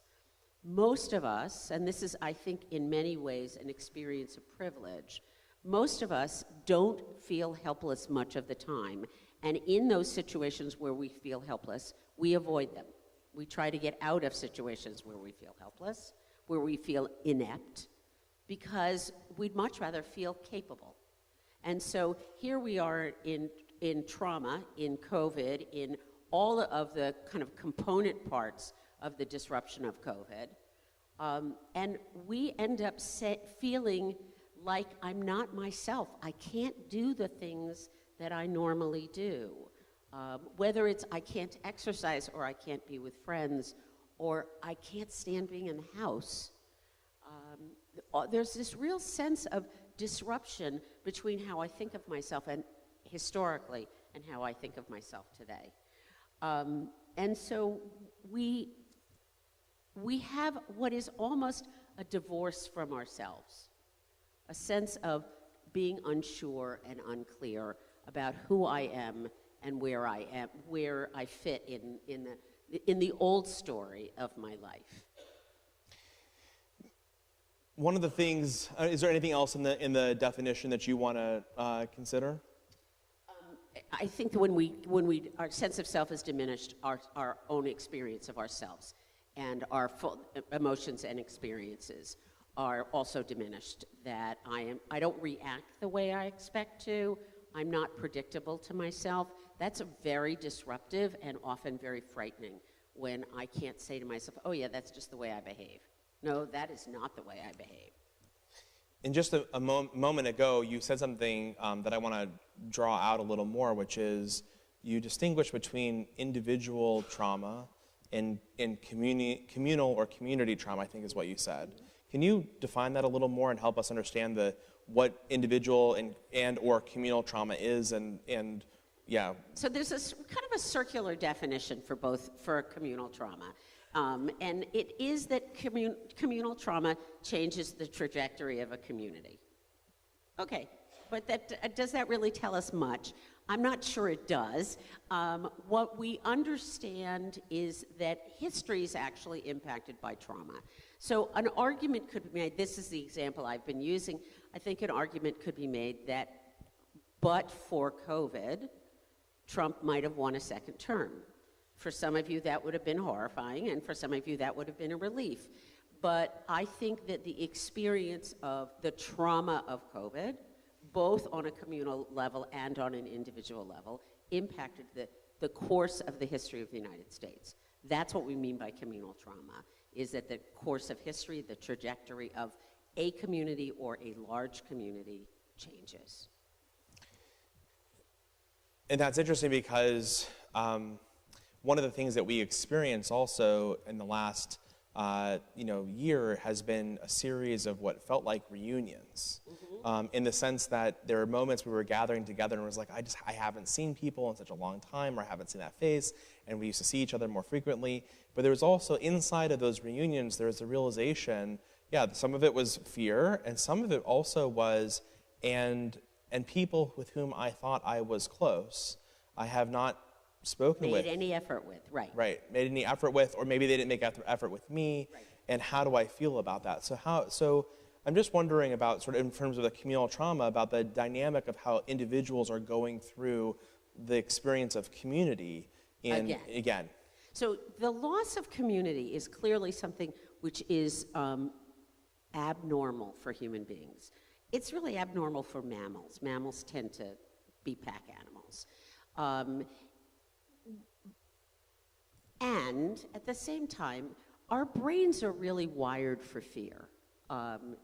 Most of us, and this is, I think, in many ways an experience of privilege, most of us don't feel helpless much of the time, And in those situations where we feel helpless, we avoid them. We try to get out of situations where we feel helpless, where we feel inept, because we'd much rather feel capable. And so here we are in trauma, in COVID, in all of the kind of component parts of the disruption of COVID. And we end up feeling like I'm not myself. I can't do the things that I normally do. Whether it's I can't exercise, or I can't be with friends, or I can't stand being in the house. There's this real sense of disruption between how I think of myself and historically and how I think of myself today. And so we have what is almost a divorce from ourselves, a sense of being unsure and unclear about who I am and where I am, where I fit in the old story of my life. One of the things, is there anything else in the definition that you want to consider? I think that when our sense of self is diminished, our own experience of ourselves and our full emotions and experiences are also diminished. That I don't react the way I expect to. I'm not predictable to myself. That's very disruptive and often very frightening when I can't say to myself, oh yeah, that's just the way I behave. No, that is not the way I behave. And just a moment ago, you said something that I want to draw out a little more, which is you distinguish between individual trauma and communal or community trauma, I think is what you said. Can you define that a little more and help us understand what individual and or communal trauma is and yeah? So there's kind of a circular definition for communal trauma. And it is that communal trauma changes the trajectory of a community. Okay, but does that really tell us much? I'm not sure it does. What we understand is that history is actually impacted by trauma. So an argument could be made, this is the example I've been using, I think an argument could be made that but for COVID, Trump might have won a second term. For some of you, that would have been horrifying, and for some of you, that would have been a relief. But I think that the experience of the trauma of COVID, both on a communal level and on an individual level, impacted the course of the history of the United States. That's what we mean by communal trauma, is that the course of history, the trajectory of a community or a large community changes. And that's interesting because one of the things that we experience also in the last year has been a series of what felt like reunions, in the sense that there are moments we were gathering together and it was like, I haven't seen people in such a long time, or I haven't seen that face, and we used to see each other more frequently. But there was also, inside of those reunions, there was a realization, some of it was fear, and some of it also was, and people with whom I thought I was close, I have not spoken with. Made any effort with, right. Right, made any effort with, or maybe they didn't make effort with me, right. And how do I feel about that? So I'm just wondering about, sort of in terms of the communal trauma, about the dynamic of how individuals are going through the experience of community again. So the loss of community is clearly something which is abnormal for human beings. It's really abnormal for mammals. Mammals tend to be pack animals. And at the same time, our brains are really wired for fear.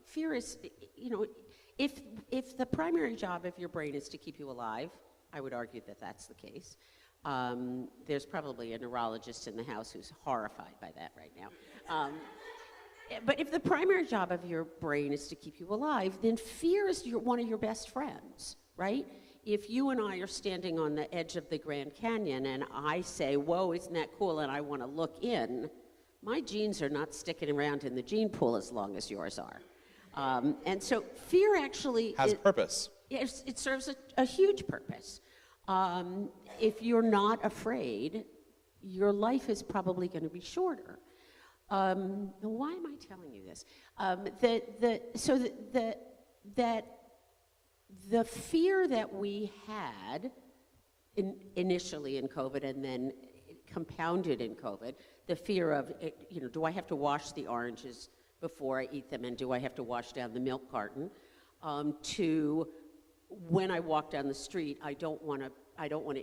Fear is, if the primary job of your brain is to keep you alive, I would argue that that's the case. There's probably a neurologist in the house who's horrified by that right now. But if the primary job of your brain is to keep you alive, then fear is one of your best friends, right? If you and I are standing on the edge of the Grand Canyon and I say, whoa, isn't that cool, and I want to look in, my genes are not sticking around in the gene pool as long as yours are. And so fear actually has purpose. Yes, it serves a huge purpose. If you're not afraid, your life is probably going to be shorter. Why am I telling you this? The fear that we had initially in COVID and then compounded in COVID, the fear of, do I have to wash the oranges before I eat them, and do I have to wash down the milk carton, to when I walk down the street, I don't want to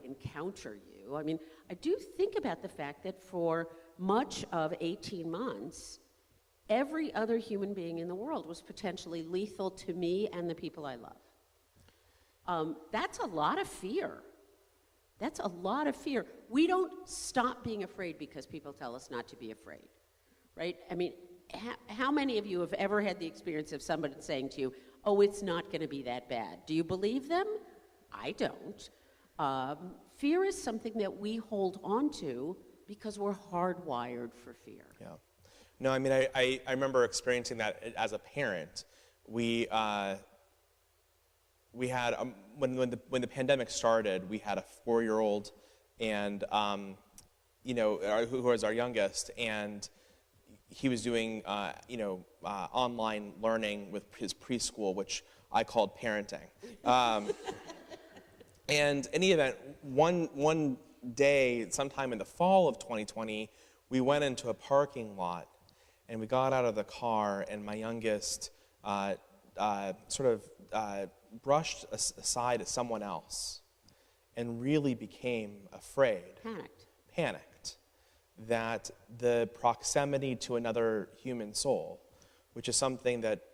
encounter you. I mean, I do think about the fact that for much of 18 months, every other human being in the world was potentially lethal to me and the people I love. That's a lot of fear. That's a lot of fear. We don't stop being afraid because people tell us not to be afraid, right? I mean, how many of you have ever had the experience of somebody saying to you, oh, it's not going to be that bad? Do you believe them? I don't. Fear is something that we hold on to because we're hardwired for fear. Yeah. No, I mean, I remember experiencing that as a parent. We had, when the pandemic started, we had a 4-year-old and, who was our youngest, and he was doing, online learning with his preschool, which I called parenting. And in any event, one day, sometime in the fall of 2020, we went into a parking lot, and we got out of the car, and my youngest brushed aside at someone else and really became afraid. Panicked that the proximity to another human soul, which is something that,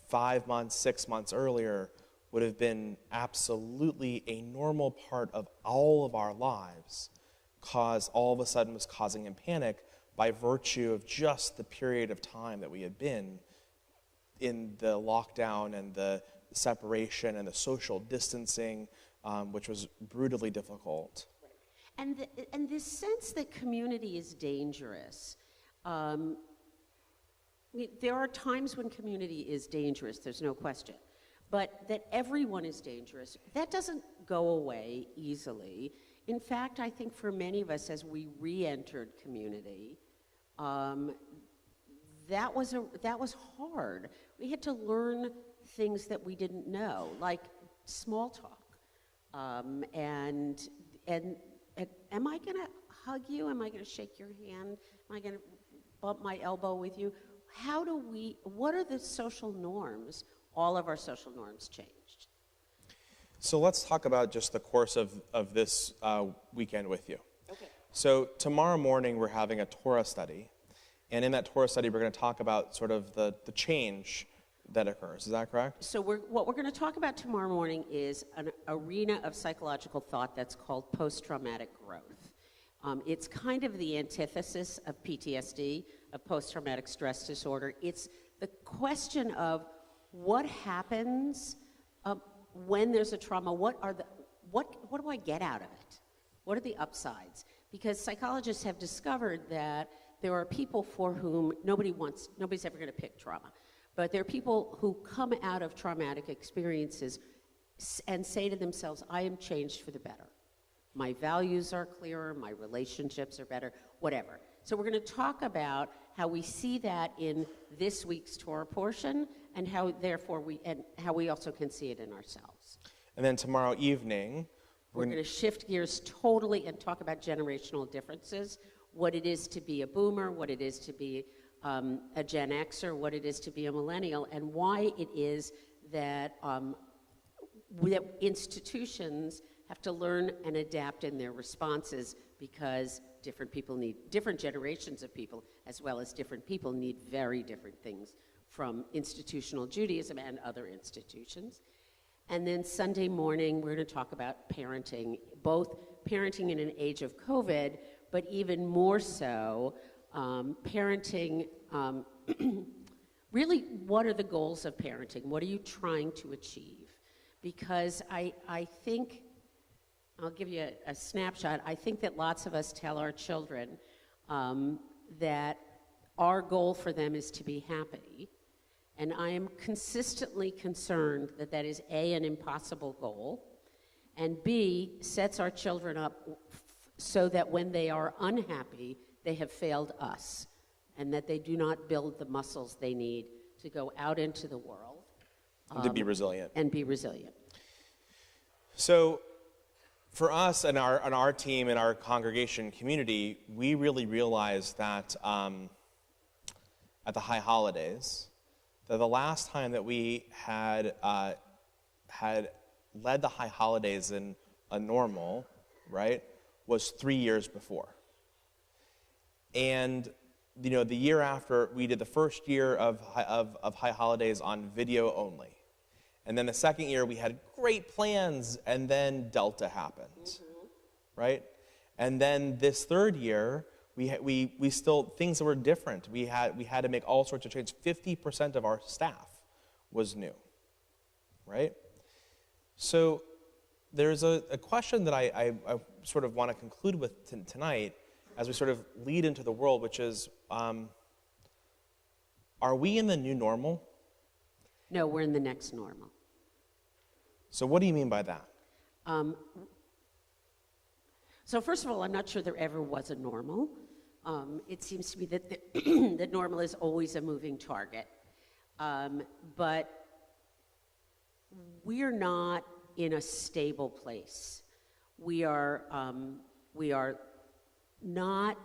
5 months, 6 months earlier would have been absolutely a normal part of all of our lives, all of a sudden was causing him panic by virtue of just the period of time that we had been in the lockdown and the separation and the social distancing, which was brutally difficult. And this sense that community is dangerous. There are times when community is dangerous, there's no question. But that everyone is dangerous, that doesn't go away easily. In fact, I think for many of us, as we re-entered community, that was hard. We had to learn things that we didn't know, like small talk. And am I going to hug you? Am I going to shake your hand? Am I going to bump my elbow with you? What are the social norms? All of our social norms changed. So let's talk about just the course of this weekend with you. Okay. So tomorrow morning we're having a Torah study, and in that Torah study we're going to talk about sort of the change that occurs. Is that correct? So what we're going to talk about tomorrow morning is an arena of psychological thought that's called post-traumatic growth. It's kind of the antithesis of PTSD, of post-traumatic stress disorder. It's the question of what happens when there's a trauma. What do I get out of it? What are the upsides? Because psychologists have discovered that there are people for whom nobody's ever going to pick trauma. But there are people who come out of traumatic experiences and say to themselves, I am changed for the better. My values are clearer, my relationships are better, whatever. So we're going to talk about how we see that in this week's Torah portion, and how we also can see it in ourselves. And then tomorrow evening, we're going to shift gears totally and talk about generational differences, what it is to be a boomer, what it is to be a Gen Xer, what it is to be a millennial, and why it is that institutions have to learn and adapt in their responses, because different generations of people, as well as different people, need very different things from institutional Judaism and other institutions. And then Sunday morning, we're going to talk about parenting, both parenting in an age of COVID, but even more so, parenting, really, what are the goals of parenting? What are you trying to achieve? Because I think, I'll give you a snapshot. I think that lots of us tell our children that our goal for them is to be happy. And I am consistently concerned that that is A, an impossible goal, and B, sets our children up so that when they are unhappy, they have failed us, and that they do not build the muscles they need to go out into the world. To be resilient. And be resilient. So for us and our team and our congregation community, we really realized that at the high holidays, that the last time that we had led the high holidays in a normal, right, was 3 years before. And the year after, we did the first year of high holidays on video only. And then the second year, we had great plans, and then Delta happened, right? And then this third year, we still, things were different. We had to make all sorts of changes. 50% of our staff was new, right? So there's a question that I sort of want to conclude with tonight as we sort of lead into the world, which is, are we in the new normal? No, we're in the next normal. So what do you mean by that? So first of all, I'm not sure there ever was a normal. It seems to me that the normal is always a moving target. But we're not in a stable place. We are not,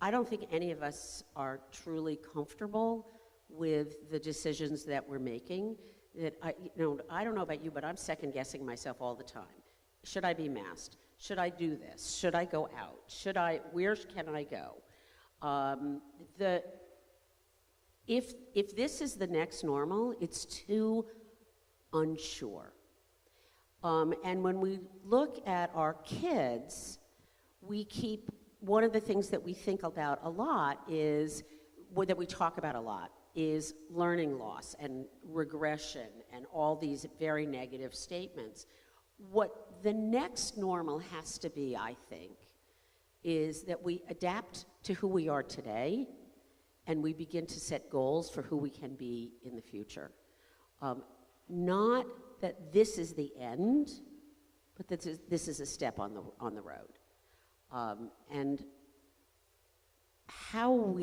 I don't think any of us are truly comfortable with the decisions that we're making. That I don't know about you, but I'm second guessing myself all the time. Should I be masked? Should I do this? Should I go out? Where can I go? If this is the next normal, it's too unsure. And when we look at our kids, one of the things that we think about a lot is, that we talk about a lot, is learning loss and regression and all these very negative statements. What the next normal has to be, I think, is that we adapt to who we are today and we begin to set goals for who we can be in the future. Not that this is the end, but that this is a step on the road. And how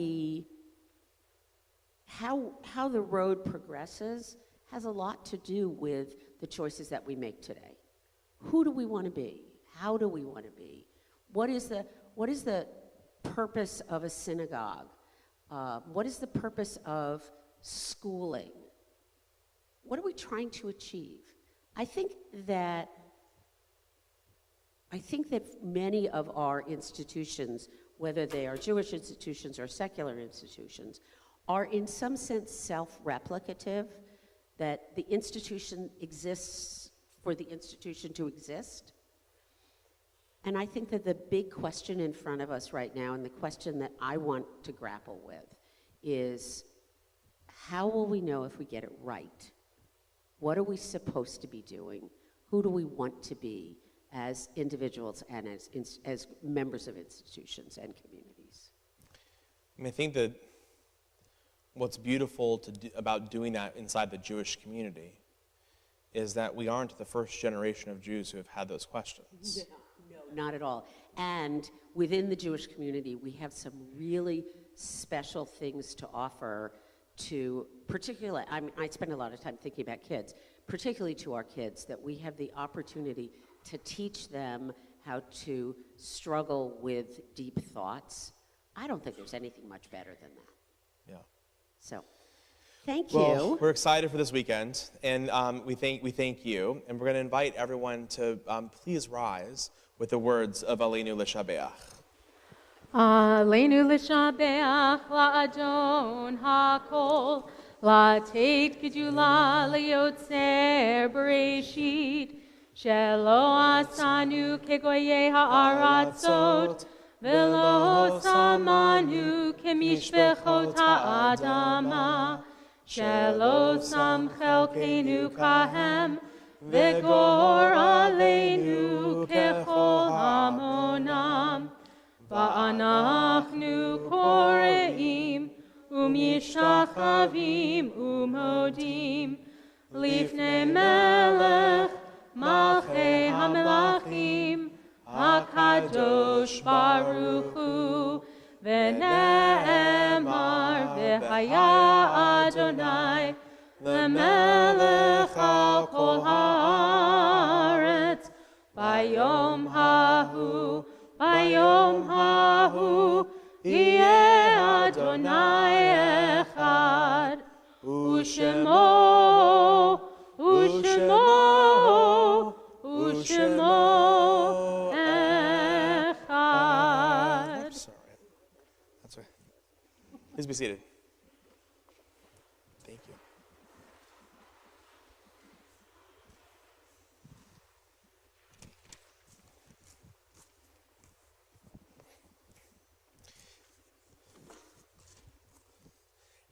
the road progresses has a lot to do with the choices that we make today. Who do we want to be? How do we want to be? What is the purpose of a synagogue? What is the purpose of schooling? What are we trying to achieve? I think that many of our institutions, whether they are Jewish institutions or secular institutions, are in some sense self-replicative, that the institution exists for the institution to exist. And I think that the big question in front of us right now, and the question that I want to grapple with, is how will we know if we get it right? What are we supposed to be doing? Who do we want to be as individuals and as members of institutions and communities? And I think that what's beautiful about doing that inside the Jewish community is that we aren't the first generation of Jews who have had those questions. No, not at all. And within the Jewish community, we have some really special things to offer to, particularly, I spend a lot of time thinking about kids, particularly to our kids, that we have the opportunity to teach them how to struggle with deep thoughts. I don't think there's anything much better than that. Yeah. So, thank you. Well, we're excited for this weekend, and we thank you, and we're going to invite everyone to please rise with the words of Aleinu L'Shabeach. Aleinu L'Shabeach La'adon HaKol La'teit Gedula L'Yotzer Bereshit Shelo Asanu Kegoye Ha'aratzot Velo Samanu Kemishbechot Ha'adama Shelo Sam Chelkenu Kahem Vegor Aleinu Kechol Hamonam Va'anachnu Koreim Umishachavim Umodim Lifnei Melech Malchei HaMelachim HaKadosh Baruch Hu V'ne'emar V'haya Adonai L'melech al kol haaretz Yeh Adonai Echad, Ushemo, Ushemo, Ushemo Echad. That's all right. That's right. Please be seated. Thank you.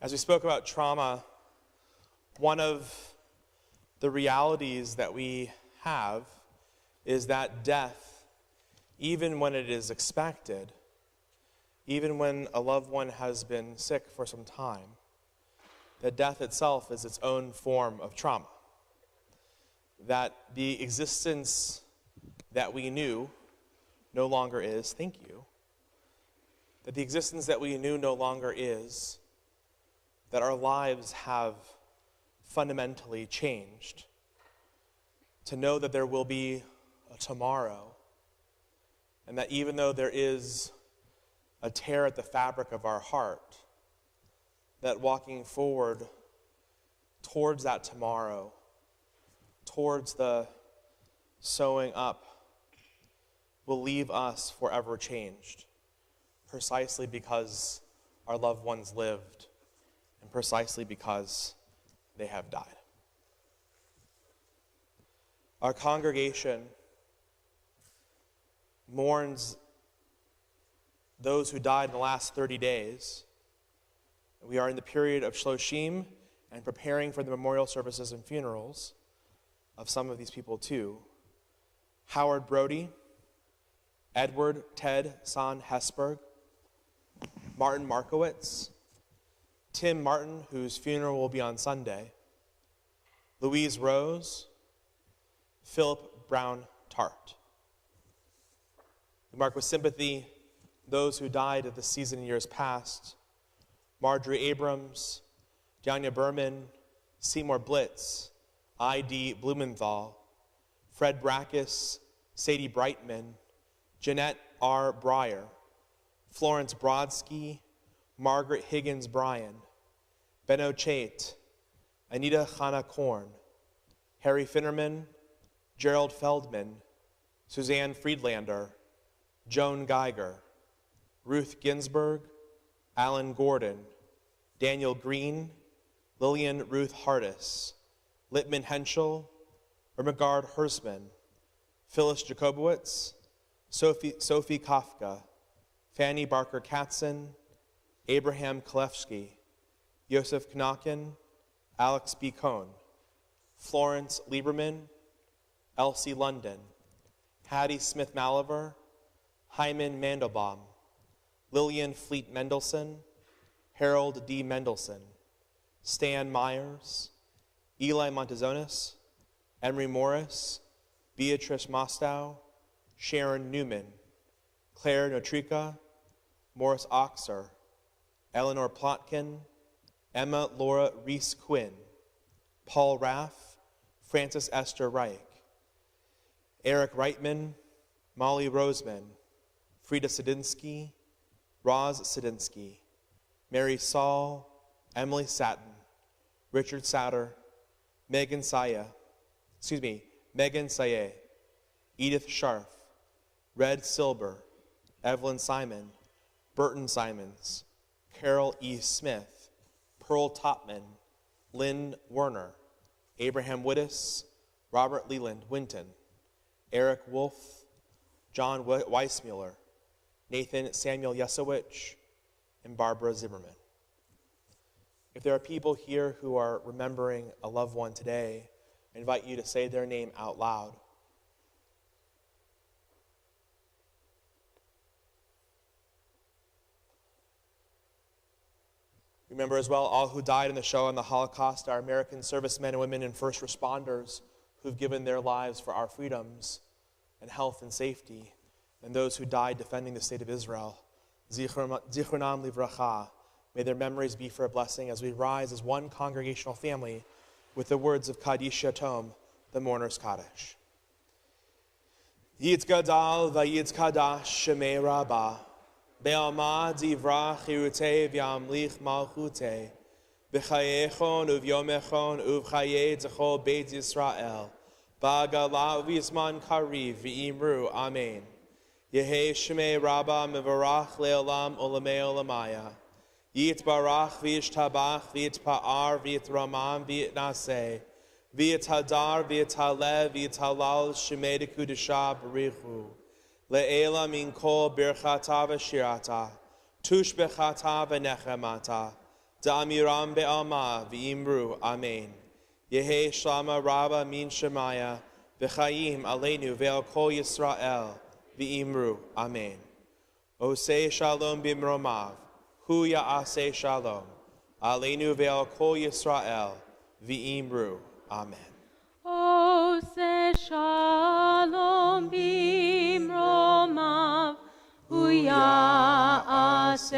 As we spoke about trauma, one of the realities that we have is that death, even when it is expected, even when a loved one has been sick for some time, that death itself is its own form of trauma. That the existence that we knew no longer is, thank you, that the existence that we knew no longer is, that our lives have fundamentally changed. To know that there will be a tomorrow, and that even though there is a tear at the fabric of our heart, that walking forward towards that tomorrow, towards the sewing up, will leave us forever changed, precisely because our loved ones lived, and precisely because they have died. Our congregation mourns those who died in the last 30 days. We are in the period of Shloshim and preparing for the memorial services and funerals of some of these people too. Howard Brody, Edward Ted Son Hesberg, Martin Markowitz, Tim Martin, whose funeral will be on Sunday, Louise Rose, Philip Brown Tart. We mark with sympathy those who died of the season in years past: Marjorie Abrams, Janya Berman, Seymour Blitz, I.D. Blumenthal, Fred Brackus, Sadie Brightman, Jeanette R. Breyer, Florence Brodsky, Margaret Higgins Bryan, Benno Chait, Anita Hanna Korn, Harry Finnerman, Gerald Feldman, Suzanne Friedlander, Joan Geiger, Ruth Ginsburg, Alan Gordon, Daniel Green, Lillian Ruth Hardis, Littman Henschel, Ermengarde Hersman, Phyllis Jacobowitz, Sophie Kafka, Fanny Barker Katzen, Abraham Kalefsky, Yosef Knocken, Alex B. Cohn, Florence Lieberman, Elsie London, Hattie Smith Maliver, Hyman Mandelbaum, Lillian Fleet Mendelson, Harold D. Mendelson, Stan Myers, Eli Montezonis, Emery Morris, Beatrice Mostow, Sharon Newman, Claire Notrica, Morris Oxer, Eleanor Plotkin, Emma Laura Reese Quinn, Paul Raff, Francis Esther Reich, Eric Reitman, Molly Roseman, Frida Sedinsky, Roz Sedinsky, Mary Saul, Emily Satin, Richard Satter, Megan Saye, Edith Scharf, Red Silber, Evelyn Simon, Burton Simons, Carol E. Smith, Pearl Topman, Lynn Werner, Abraham Wittes, Robert Leland Winton, Eric Wolf, John Weissmuller, Nathan Samuel Yesowich, and Barbara Zimmerman. If there are people here who are remembering a loved one today, I invite you to say their name out loud. Remember as well all who died in the Shoah and the Holocaust, our American servicemen and women and first responders who've given their lives for our freedoms and health and safety, and those who died defending the state of Israel. Zichronam livracha. May their memories be for a blessing as we rise as one congregational family with the words of Kaddish Yatom, the mourner's Kaddish. Yitz Gadal v'yitz Kadash Shemei Rabbah Be'alma divra chirute v'yamlich malchute. B'chayechon uv'yomechon uv'chaye t'chol Beit Yisrael. Ba'gala uv'yisman kariv v'imru. Amen. Yehe shmei rabba mevarach le'olam olamei olamaya. Yitbarach v'yishtabach v'yitpa'ar v'yitramam v'yitnaseh. V'yithadar v'yithalev v'yithalal shmei dekudesha b'richu. Le'ela min kol birchata v'shirata. Tush bechata v'nechemata. Da'amiram be'alma v'imru. Amen. Yehe shlama rabba min shemaya. V'chayim aleinu ve'al kol Yisrael. V'imru. Amen. Oseh shalom b'mromav. Hu ya'aseh shalom. Aleinu ve'al kol Yisrael. V'imru. Amen. Oseh shalom b'mromav. Hu ya'aseh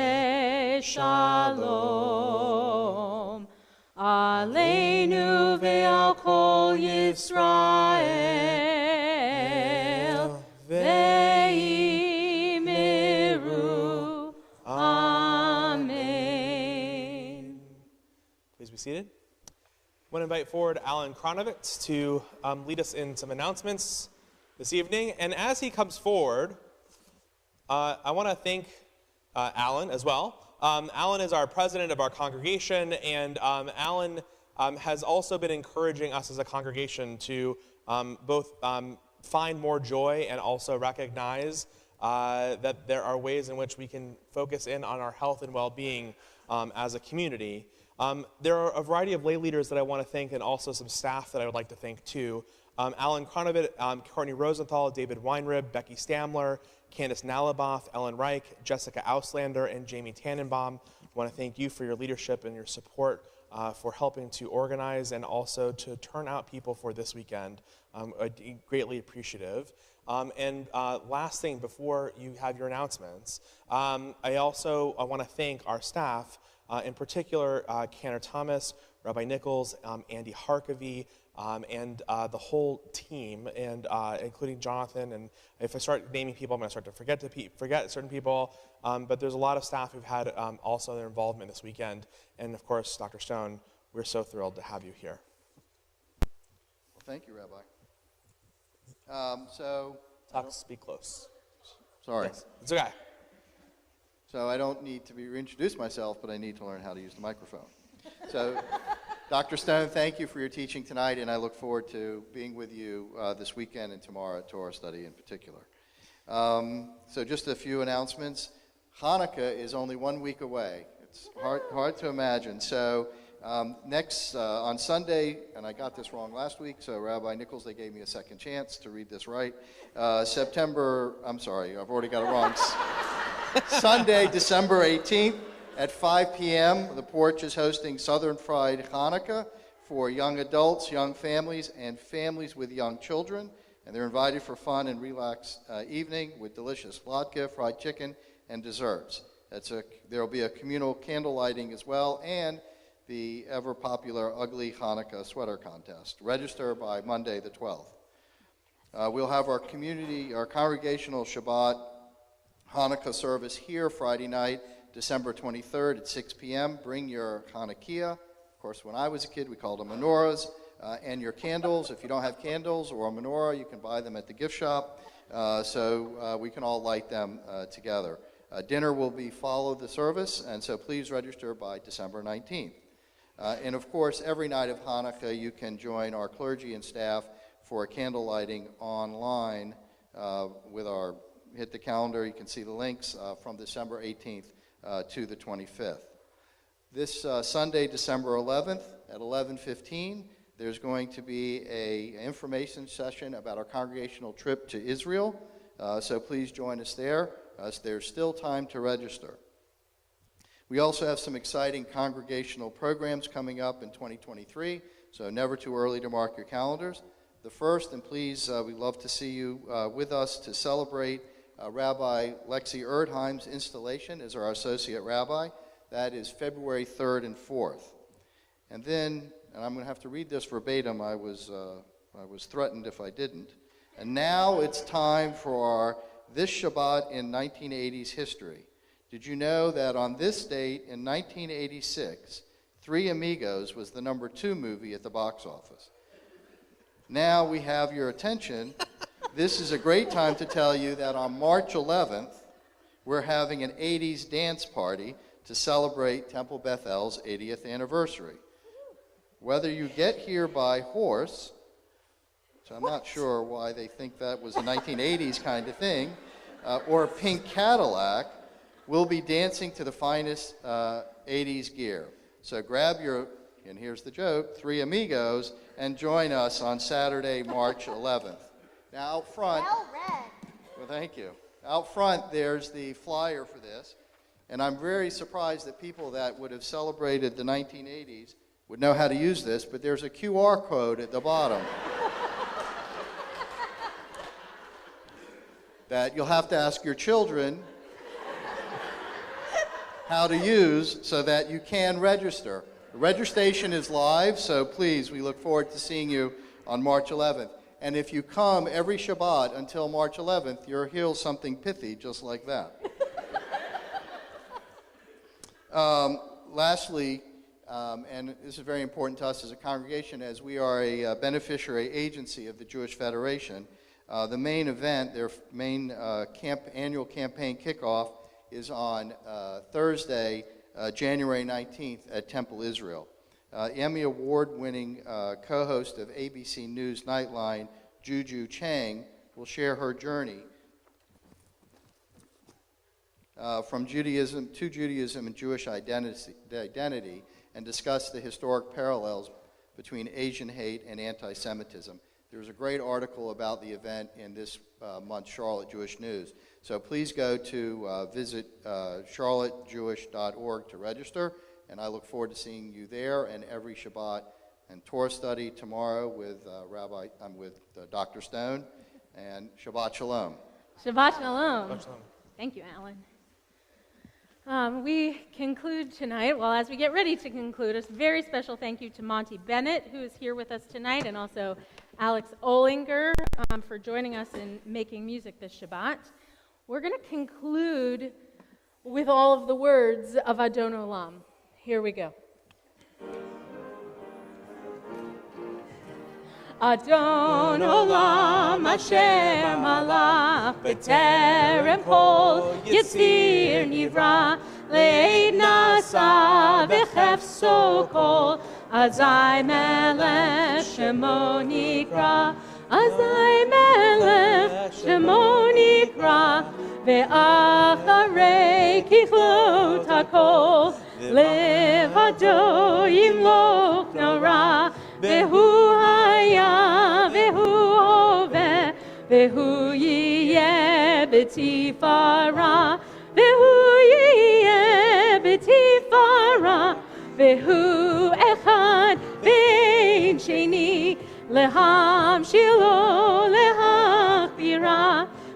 shalom. Aleinu ve'al kol Yisrael. Ve'imiru. Amen. Please be seated. I want to invite forward Alan Kronovitz to lead us in some announcements this evening. And as he comes forward, I want to thank Alan as well. Alan is our president of our congregation, and Alan has also been encouraging us as a congregation to both find more joy and also recognize that there are ways in which we can focus in on our health and well-being as a community. There are a variety of lay leaders that I want to thank, and also some staff that I would like to thank too. Alan Kronovitz, Courtney Rosenthal, David Weinrib, Becky Stamler, Candace Nalaboff, Ellen Reich, Jessica Auslander, and Jamie Tannenbaum. I want to thank you for your leadership and your support for helping to organize and also to turn out people for this weekend. Greatly appreciative. And last thing before you have your announcements, I want to thank our staff, in particular Cantor Thomas, Rabbi Nichols, Andy Harkavy, and the whole team, and including Jonathan. And if I start naming people, I'm going to start to forget certain people. But there's a lot of staff who've had also their involvement this weekend. And of course, Dr. Stone, we're so thrilled to have you here. Well, thank you, Rabbi. Speak close. Sorry. Yes, it's okay. So I don't need to reintroduce myself, but I need to learn how to use the microphone. So, Dr. Stone, thank you for your teaching tonight, and I look forward to being with you this weekend and tomorrow at Torah study in particular. So just a few announcements. Hanukkah is only 1 week away. It's hard to imagine. So next, on Sunday, and I got this wrong last week, so Rabbi Nichols, they gave me a second chance to read this right. I've already got it wrong. Sunday, December 18th at 5 p.m., the Porch is hosting Southern Fried Hanukkah for young adults, young families, and families with young children. And they're invited for fun and relaxed evening with delicious vodka, fried chicken, and desserts. There will be a communal candle lighting as well, and the ever-popular Ugly Hanukkah sweater contest. Register by Monday the 12th. We'll have our congregational Shabbat Hanukkah service here Friday night, December 23rd at 6 p.m. Bring your Hanukkah. Of course, when I was a kid, we called them menorahs, and your candles. If you don't have candles or a menorah, you can buy them at the gift shop, so we can all light them together. Dinner will follow the service, and so please register by December 19th. And of course, every night of Hanukkah, you can join our clergy and staff for a candle lighting online with our hit the calendar. You can see the links from December 18th to the 25th. This Sunday, December 11th at 11:15, there's going to be an information session about our congregational trip to Israel. So please join us there. There's still time to register. We also have some exciting congregational programs coming up in 2023, so never too early to mark your calendars. The first, and please, we'd love to see you with us to celebrate Rabbi Lexi Erdheim's installation as our associate rabbi. That is February 3rd and 4th. And then, and I'm going to have to read this verbatim, I was threatened if I didn't. And now it's time for our This Shabbat in 1980s History. Did you know that on this date in 1986, Three Amigos was the number 2 movie at the box office? Now we have your attention. This is a great time to tell you that on March 11th, we're having an 80s dance party to celebrate Temple Bethel's 80th anniversary. Whether you get here by horse, so I'm not sure why they think that was a 1980s kind of thing, or a pink Cadillac, we'll be dancing to the finest 80s gear. So grab your, and here's the joke, Three Amigos, and join us on Saturday, March 11th. Now out front, Well read. well, thank you. Out front, there's the flyer for this, and I'm very surprised that people that would have celebrated the 1980s would know how to use this, but there's a QR code at the bottom that you'll have to ask your children how to use so that you can register. The registration is live, so please, we look forward to seeing you on March 11th. And if you come every Shabbat until March 11th, you'll hear something pithy just like that. Lastly, and this is very important to us as a congregation, as we are a beneficiary agency of the Jewish Federation, the main event, their main annual campaign kickoff, is on Thursday, January 19th at Temple Israel. Emmy Award-winning co-host of ABC News Nightline, Juju Chang, will share her journey from Judaism and Jewish identity and discuss the historic parallels between Asian hate and anti-Semitism. There's a great article about the event in this month's Charlotte Jewish News. So please go to visit charlottejewish.org to register, and I look forward to seeing you there and every Shabbat and Torah study tomorrow with Dr. Stone, and Shabbat Shalom. Shabbat Shalom. Shabbat shalom. Thank you, Alan. We conclude tonight, well, as we get ready to conclude, a very special thank you to Monty Bennett, who is here with us tonight, and also Alex Olinger for joining us in making music this Shabbat. We're going to conclude with all of the words of Adon Olam. Here we go. Adon Olam Hashem Malach B'terem Kol Yitzir Nivra Le'ed Nasa B'chefso Kol Azai Melech Shemo Nikra Azai Melech Shemo Nikra Ve'acharei Kichlot HaKol Levado Yimloch Nora Vehu haya, vehu hove, vehu yiyeh b'tifara, vehu yiyeh b'tifara, vehu echad ve'en sheni, leham shilo lehachbira,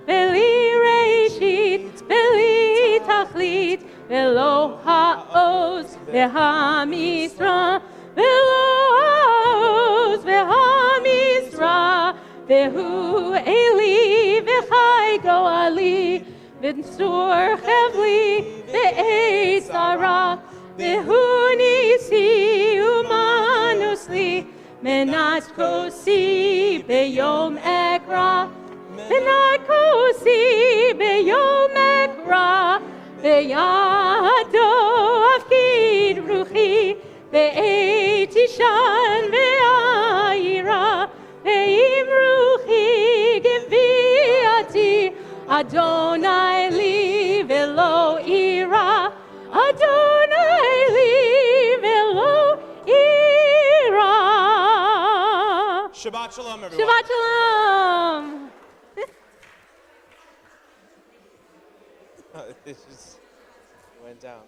veli reishit, veli tachlit, velo ha'oz, vehamisra, velo Ve'hamizra, vehu Eli, ve'chai goali, ve'nsur chevli, ve'eit zara, vehu nisi umanusli, menat kosi beyom ekra, menat kosi beyom ekra, ve'yado afkid ruchi, ve'eit ishan ve'ayira, ve'im ruchi geviati, Adonai li ve'lo ira, Adonai li ve'lo ira. Shabbat Shalom, everyone. Shabbat Shalom. It just went down.